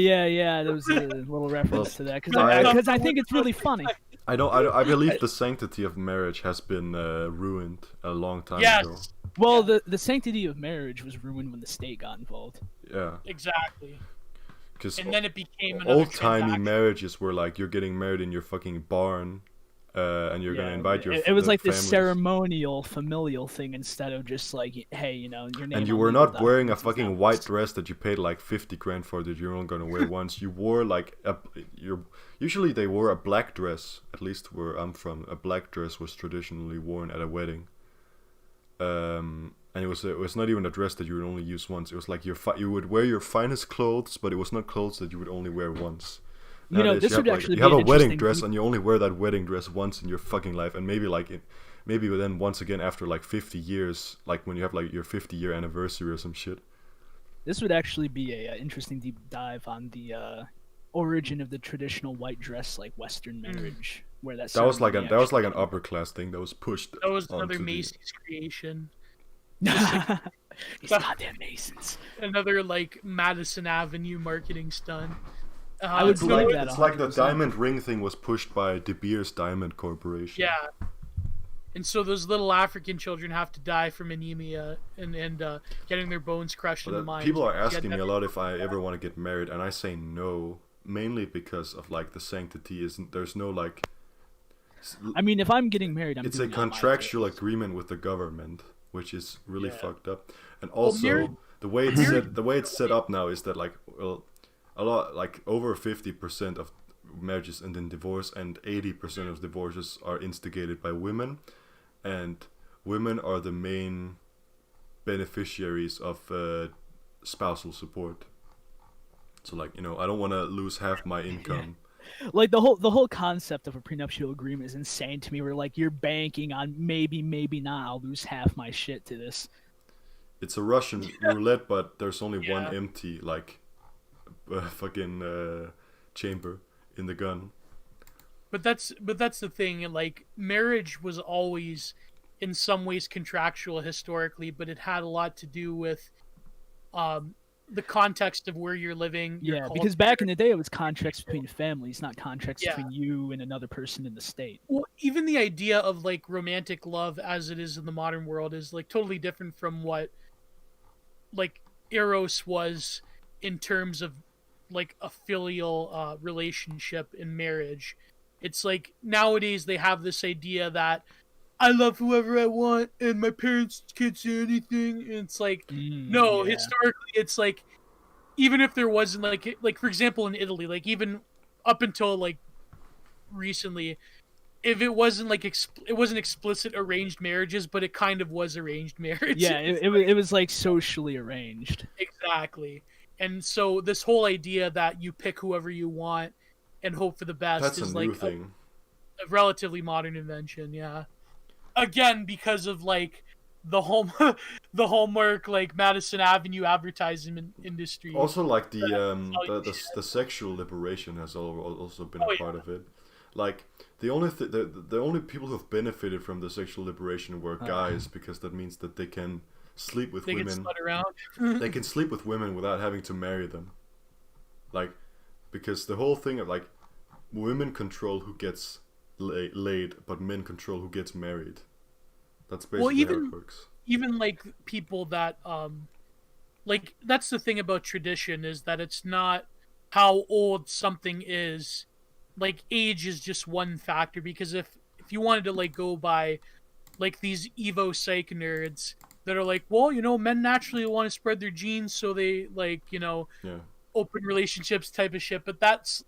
There was a little reference to that I- because I think it's really funny. I believe the sanctity of marriage has been ruined a long time ago. Yes, Well, the sanctity of marriage was ruined when the state got involved. Yeah, exactly. because And then it became another old-timey transaction. marriages were like you're getting married in your fucking barn, and you're gonna invite your. It was like this families. ceremonial, familial thing instead of just like, hey, your name. And you on were legal not wearing a documents is fucking not white this. dress that you paid like 50 grand for that you're only gonna wear once. You wore like usually they wore a black dress. At least where I'm from, a black dress was traditionally worn at a wedding. And it was not even a dress that you would only use once. It was like you would wear your finest clothes, but it was not clothes that you would only wear once. Nowadays, this you would have, actually you be have an a wedding interesting dress deep- and you only wear that wedding dress once in your fucking life, and maybe maybe then once again after like 50 years, like when you have like your 50-year anniversary or some shit. This would actually be a interesting deep dive on the origin of the traditional white dress, like Western marriage, where that That was like ceremony an actually upper class thing that was pushed. That was another onto the- Macy's creation. These goddamn Masons. Another like Madison Avenue marketing stunt. I would It's believe like that it's like the 100%. diamond ring thing was pushed by De Beers Diamond Corporation. Yeah. And so those little African children have to die from anemia and getting their bones crushed in the mines. People are Yeah, asking me that- a lot if I ever want to get married, and I say no, mainly because of like the sanctity. There's no like. I mean, if I'm getting married, I'm It's a doing it on my contractual terms. agreement with the government, which is really Yeah. fucked up. And also marriage- the way it's set up now is that like a lot like over 50% of marriages end in divorce, and 80% of divorces are instigated by women, and women are the main beneficiaries of spousal support. So like, I don't want to lose half my income. Like the whole concept of a prenuptial agreement is insane to me. Where like you're banking on maybe not I'll lose half my shit to this. It's a Russian roulette, but there's only Yeah. one empty like fucking chamber in the gun. But that's the thing. Like marriage was always, in some ways, contractual historically, but it had a lot to do with, the context of where you're living. Your Yeah, culture. because back in the day it was contracts between families, not contracts Yeah. between you and another person in the state. Well, even the idea of like romantic love as it is in the modern world is like totally different from what like Eros was in terms of like a filial relationship in marriage. It's like nowadays they have this idea that I love whoever I want and my parents can't say anything. And it's like, no, yeah. historically it's like, even if there wasn't like for example in Italy, like even up until like recently, if it wasn't like it wasn't explicit arranged marriages, but it kind of was arranged marriage. Yeah, it was like socially arranged. Exactly. And so this whole idea that you pick whoever you want and hope for the best That's is a new like thing. a relatively modern invention, yeah. Again, because of like the Hallmark like Madison Avenue advertisement industry. Also, like the sexual liberation has also been a yeah. part of it. Like the only people who have benefited from the sexual liberation were guys, because that means that they can sleep with they can women. slut around. They can sleep with women without having to marry them. Like, because the whole thing of like women control who gets laid, but men control who gets married. That's basically how it works. Even like people that like that's the thing about tradition, is that it's not how old something is. Like age is just one factor, because if you wanted to like go by like these Evo psych nerds that are like, well, men naturally want to spread their genes, so they like, Yeah. open relationships type of shit. But that's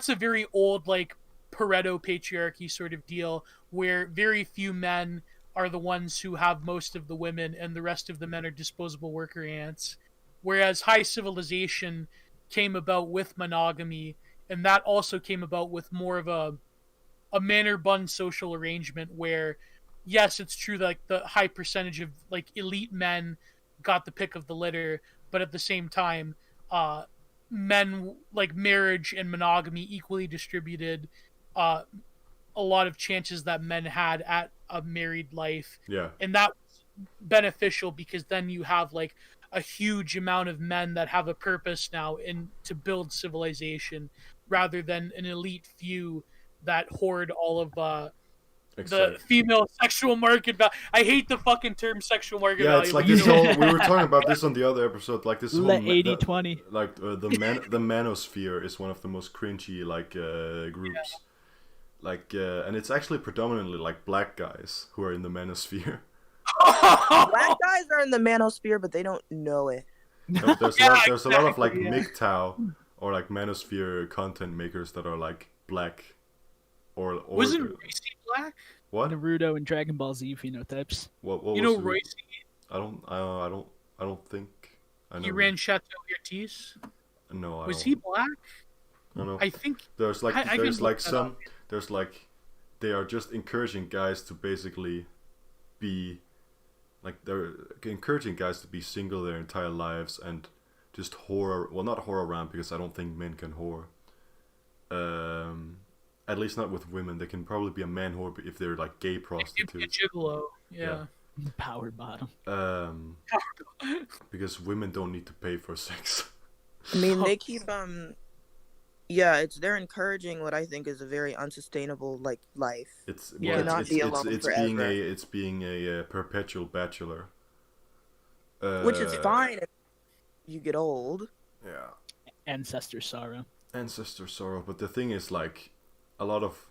a very old like Pareto patriarchy sort of deal, where very few men are the ones who have most of the women and the rest of the men are disposable worker ants. Whereas high civilization came about with monogamy, and that also came about with more of a manner-bun social arrangement where, yes, it's true that like, the high percentage of like elite men got the pick of the litter, but at the same time, men, like marriage and monogamy equally distributed a lot of chances that men had at a married life. Yeah. And that beneficial, because then you have like a huge amount of men that have a purpose now in to build civilization, rather than an elite few that hoard all of the Exactly. female sexual market value. I hate the fucking term sexual market Yeah, value. it's like but you this know, whole. We were talking about this on the other episode. Like this whole Let 80-20. the manosphere is one of the most cringy groups. Like and it's actually predominantly like black guys who are in the manosphere. Black guys are in the manosphere, but they don't know it. There's a lot of like MGTOW or like manosphere content makers that are like black or wasn't Royce black? what? Naruto and Dragon Ball Z phenotypes. What You was know Royce? I don't think I He never, ran Chateau Yurtis. no I Was don't, he black? I don't know. I think There's like I there's can like look that some up. there's like they are just encouraging guys to basically be like they're encouraging guys to be single their entire lives and just whore, well not whore around, because I don't think men can whore. At least not with women. They can probably be a man whore if they're like gay It could be a prostitutes. gigolo. Yeah. Power bottom. Because women don't need to pay for sex. I mean, they keep yeah, they're encouraging what I think is a very unsustainable like life. It's Yeah. well, Cannot it's, be it's, alone it's forever. being a perpetual bachelor. Which is fine if you get old. Yeah. Ancestor sorrow. Ancestor sorrow, but the thing is, like, a lot of,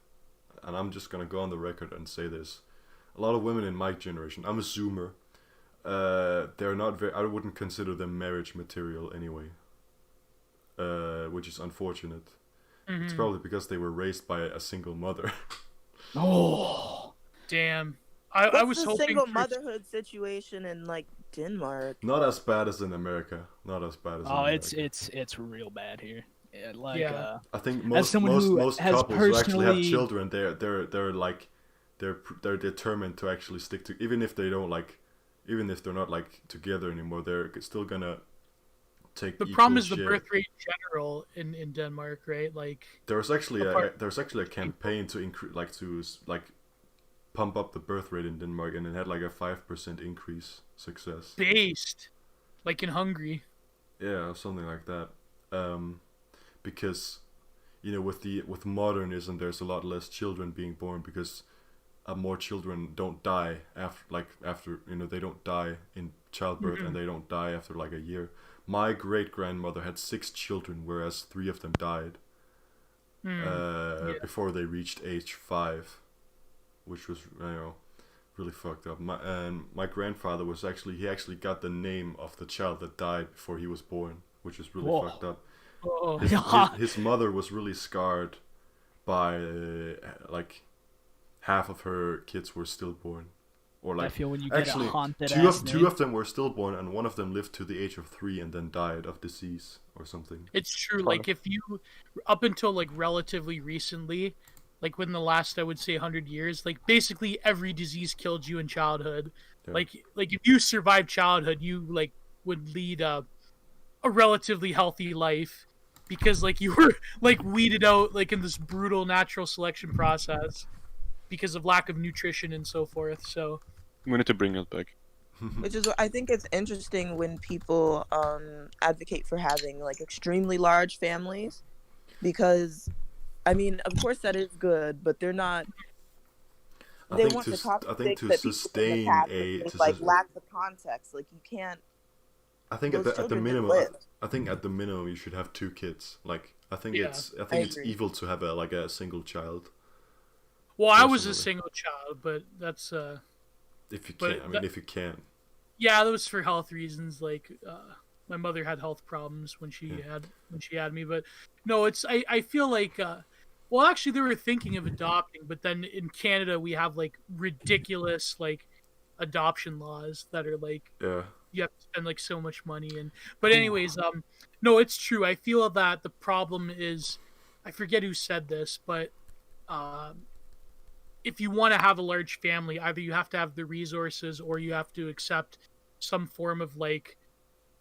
and I'm just gonna go on the record and say this, a lot of women in my generation, I'm a Zoomer, they're not very, I wouldn't consider them marriage material anyway, which is unfortunate. It's probably because they were raised by a single mother. Oh, Damn. What's I was the hoping single for- motherhood situation in like Denmark? Not as bad as in America. Not as bad as in oh, America. it's real bad here. Yeah, like Yeah. I think as someone who most has couples who actually have personally- children, they're like they're determined to actually stick to, even if they don't like, even if they're not like together anymore, they're still gonna take. the equal problem is the share. birth rate in general in Denmark, right? Like There's actually apart- a campaign to increase like pump up the birth rate in Denmark, and it had like a 5% increase success. based, like in Hungary. Yeah, something like that. Because, you know, with modernism, there's a lot less children being born because more children don't die after you know, they don't die in childbirth and they don't die after like a year. My great grandmother had 6 children, whereas 3 of them died before they reached age 5, which was, you know, really fucked up. My grandfather was actually got the name of the child that died before he was born, which is really Whoa. fucked up. Oh, His mother was really scarred by like half of her kids were stillborn, or I like feel when you get actually a haunted two ass of name. them were stillborn, and one of them lived to the age of 3 and then died of disease or something. it's true. Like if you, up until like relatively recently, like within the last, I would say 100 years, like basically every disease killed you in childhood. Yeah. Like if you survived childhood, you like would lead a relatively healthy life, because like you were like weeded out like in this brutal natural selection process because of lack of nutrition and so forth. So We need to bring it back. Which is, I think it's interesting when people advocate for having like extremely large families, because, I mean, of course that is good, but they're not. I They think want to the s- topic I think to that people in the sustain past a have to like sus- lack the context. Like you can't. I think those at the children minimum, live. I think at the minimum you should have 2 kids. Like I think Yeah. it's I it's agree. evil to have a single child. well, I was a Personally. single child, but that's If you But can, I mean, that- if you can. yeah, that was for health reasons. Like my mother had health problems when she had me, but no, it's I feel like well, actually they were thinking of adopting, but then in Canada we have like ridiculous like adoption laws that are like Yeah. you have to spend like so much money. And but anyways, no, it's true. I feel that the problem is, I forget who said this, but if you want to have a large family, either you have to have the resources or you have to accept some form of like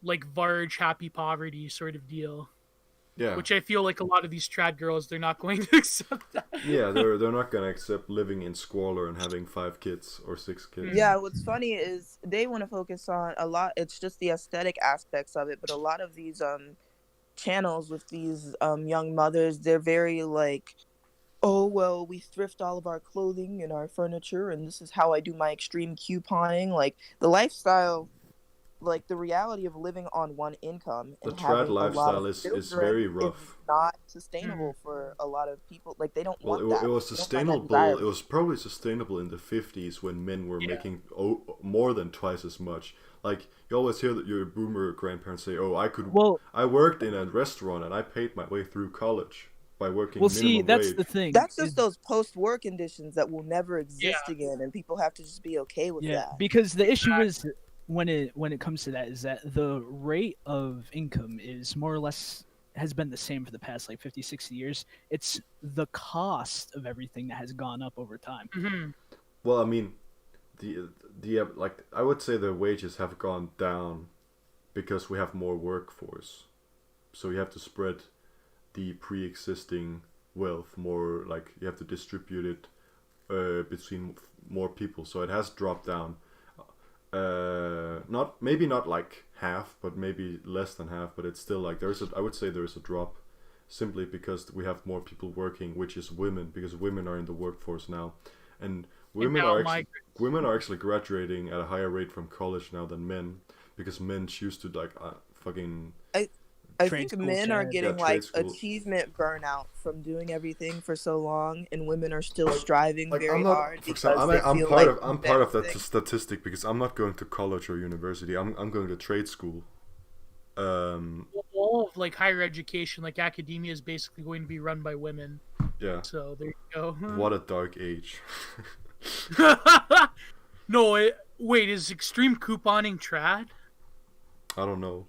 Varge happy poverty sort of deal. Yeah. Which I feel like a lot of these trad girls, they're not going to accept that. Yeah, they're not gonna accept living in squalor and having 5 kids or 6 kids. Yeah, what's funny is they want to focus on a lot. It's just the aesthetic aspects of it, but a lot of these channels with these young mothers, they're very like, oh well, we thrift all of our clothing and our furniture, and this is how I do my extreme couponing. Like the lifestyle, like the reality of living on one income The and trad having a lot lifestyle of is children very is rough. not sustainable for a lot of people. Like they don't Well, want that. it was They don't find that sustainable. It desirable. was probably sustainable in the 50s when men were making more than twice as much. Like you always hear that your boomer grandparents say, "Oh, I worked in a restaurant and I paid my way through college by working Well, minimum see, that's wage." the thing. That's just those post-war conditions that will never exist Yeah. again, and people have to just be okay with Yeah, that. because the issue is when it comes to that is that the rate of income is more or less has been the same for the past like 50, 60 years. It's the cost of everything that has gone up over time. Mhm. Well, I mean, the like I would say the wages have gone down because we have more workforce, so you have to spread the pre-existing wealth more. Like you have to distribute it between more people, so it has dropped down. Not like half, but maybe less than half. But it's still like I would say there's a drop, simply because we have more people working, which is women, because women are in the workforce now, and women now are actually graduating at a higher rate from college now than men, because men choose to like fucking. I Trade think school men are jazz. getting trade like school. achievement burnout from doing everything for so long, and women are still striving Like very I'm not, hard for because example, they I'm feel part like of I'm part of that investing- statistic because I'm not going to college or university. I'm going to trade school. All of like higher education, like academia, is basically going to be run by women. Yeah. So there you go. What a dark age. No, wait, is extreme couponing trad? I don't know.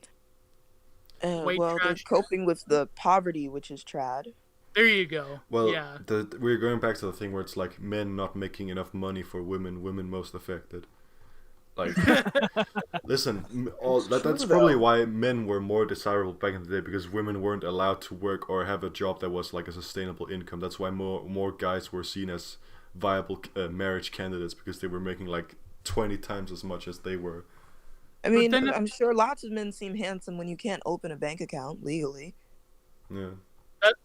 White well, they're trash. coping with the poverty, which is trad. There you go. Well, yeah. we're going back to the thing where it's like men not making enough money for women, women most affected. Like, listen, that's true, probably though. why men were more desirable back in the day, because women weren't allowed to work or have a job that was like a sustainable income. That's why more guys were seen as viable marriage candidates, because they were making like 20 times as much as they were. I mean, then- I'm sure lots of men seem handsome when you can't open a bank account legally. Yeah.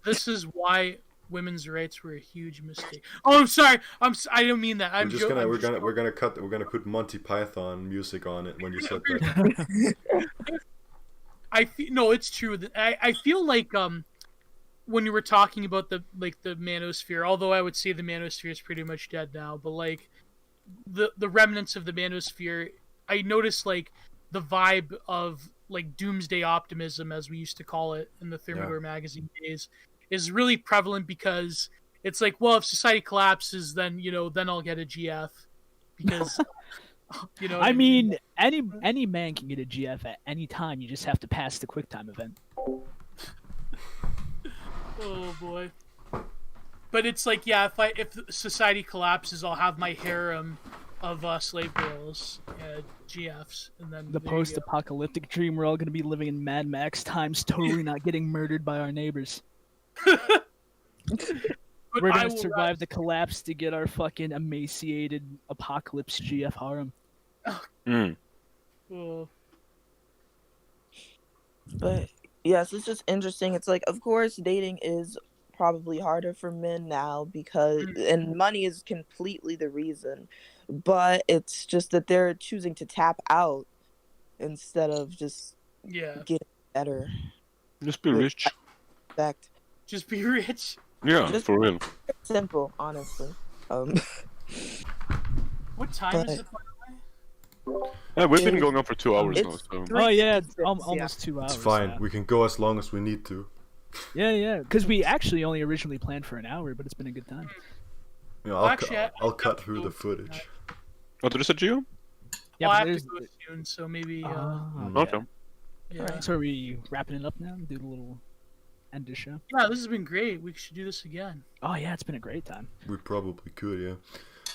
This is why women's rights were a huge mistake. Oh, I'm sorry. I don't mean that. I'm We're gonna put Monty Python music on it when you said that. No, it's true. I feel like when you were talking about the manosphere, although I would say the manosphere is pretty much dead now, but like the remnants of the manosphere, I noticed like the vibe of like doomsday optimism, as we used to call it in the Thermidor magazine days, is really prevalent, because it's like, well, if society collapses, then I'll get a GF, because I mean, any man can get a GF at any time. You just have to pass the QuickTime event. Oh boy. But it's like, yeah, if society collapses, I'll have my harem of slave girls, GFs, and then The there you go. post-apocalyptic dream, we're all going to be living in Mad Max times, totally not getting murdered by our neighbors. But We're I going to will survive the collapse to get our fucking emaciated apocalypse GF harem. Oh. But yes, it's just interesting. It's like, of course, dating is probably harder for men now because, and money is completely the reason, but it's just that they're choosing to tap out instead of just Yeah. getting better. Just be Wait, rich. Fact. Just be rich. Yeah, just- for real. Simple, honestly. What time But- is it? Yeah, we've been It's- going on for 2 hours now, it's so. Oh yeah, 3:56, almost 2 hours. It's fine. Yeah, We can go as long as we need to. yeah, because we actually only originally planned for an hour, but it's been a good time. You know, Well, actually, I'll I cut have to through go the footage. What did you say, Gio? Yeah, Well, I but have to there's. go soon, so maybe. Okay. Yeah. Alright, so are we wrapping it up now? Do a little end of show. Yeah, this has been great. We should do this again. Oh yeah, it's been a great time. We probably could, yeah.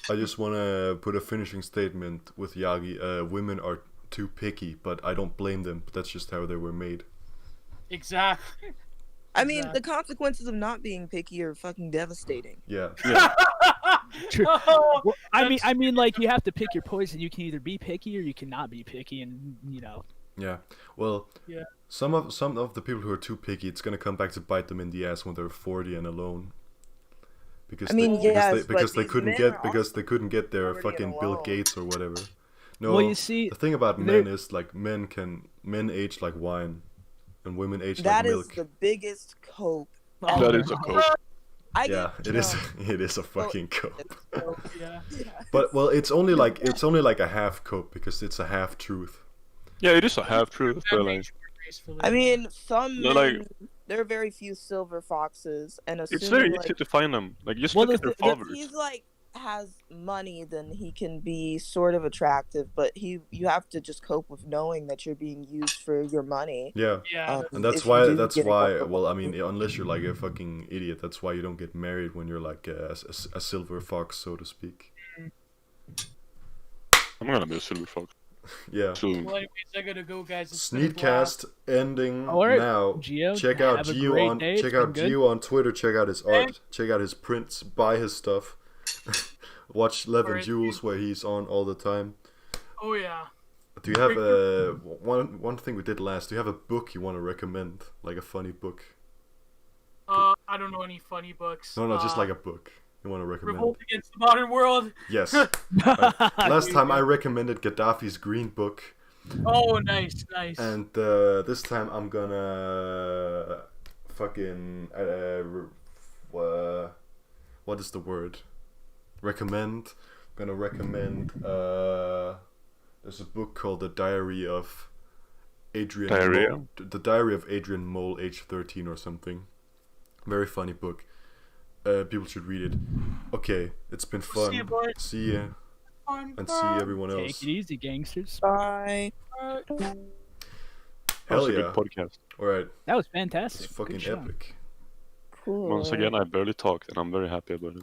I just want to put a finishing statement with Yagi. Women are too picky, but I don't blame them. That's just how they were made. Exactly. I mean, the Exactly. consequences of not being picky are fucking devastating. Yeah. True. Oh, Well, I that's- mean, like you have to pick your poison. You can either be picky or you cannot be picky, and Yeah. Well, Yeah. some of the people who are too picky, it's gonna come back to bite them in the ass when they're 40 and alone. Because I mean, they, yes, because but they these couldn't men get are because they couldn't get their already fucking Bill alone. Gates or whatever. No, well, you see, the thing about there- men is like men age like wine, and women age That like is milk. the biggest cope. Oh, That is a cope. I Yeah, get it is. drunk, It is a fucking cope. it's so- yeah. But well, it's only like a half cope because it's a half truth. Yeah, it is a half truth, That but like, makes you more gracefully. I mean, some No, men, like- there are very few silver foxes, and it's assuming very easy to find them. Like, just Well, look at their the- if fathers. he's like has money, then he can be sort of attractive. But you have to just cope with knowing that you're being used for your money. Yeah. yeah. And that's if you why. do That's get why. a- Well, I mean, unless you're like a fucking idiot, that's why you don't get married when you're like a silver fox, so to speak. I'm gonna be a silver fox Yeah. soon. Well, anyways, I gotta go, guys. It's been a SNEEDCast ending All right, now. Gio, Check out have a Gio great on day. It's check out been good. Gio on Twitter. Check out his art. Check out his prints. Buy his stuff. Watch Levin Alright. Jules where he's on all the time. blast. Oh yeah. Do you have one thing we did last? Do you have a book you want to recommend, like a funny book? I don't know any funny books. No, just like a book you want to recommend. Revolt Against the Modern World. Yes. Last time I recommended Gaddafi's Green Book, Oh, nice, nice. and this time I'm gonna fucking what is the word? Recommend. I'm gonna recommend. There's a book called The Diary of Adrian. Diarrhea? Mole, The Diary of Adrian Mole, age 13 or something. Very funny book. People should read it. Okay, it's been fun. See you, boys. See ya, Fun, and see fun. everyone Take else. it easy, gangsters. Bye. That was Hell a yeah! good podcast. All right, That was it's fantastic. fucking Good show. epic. Cool. Once again, I barely talked, and I'm very happy about it.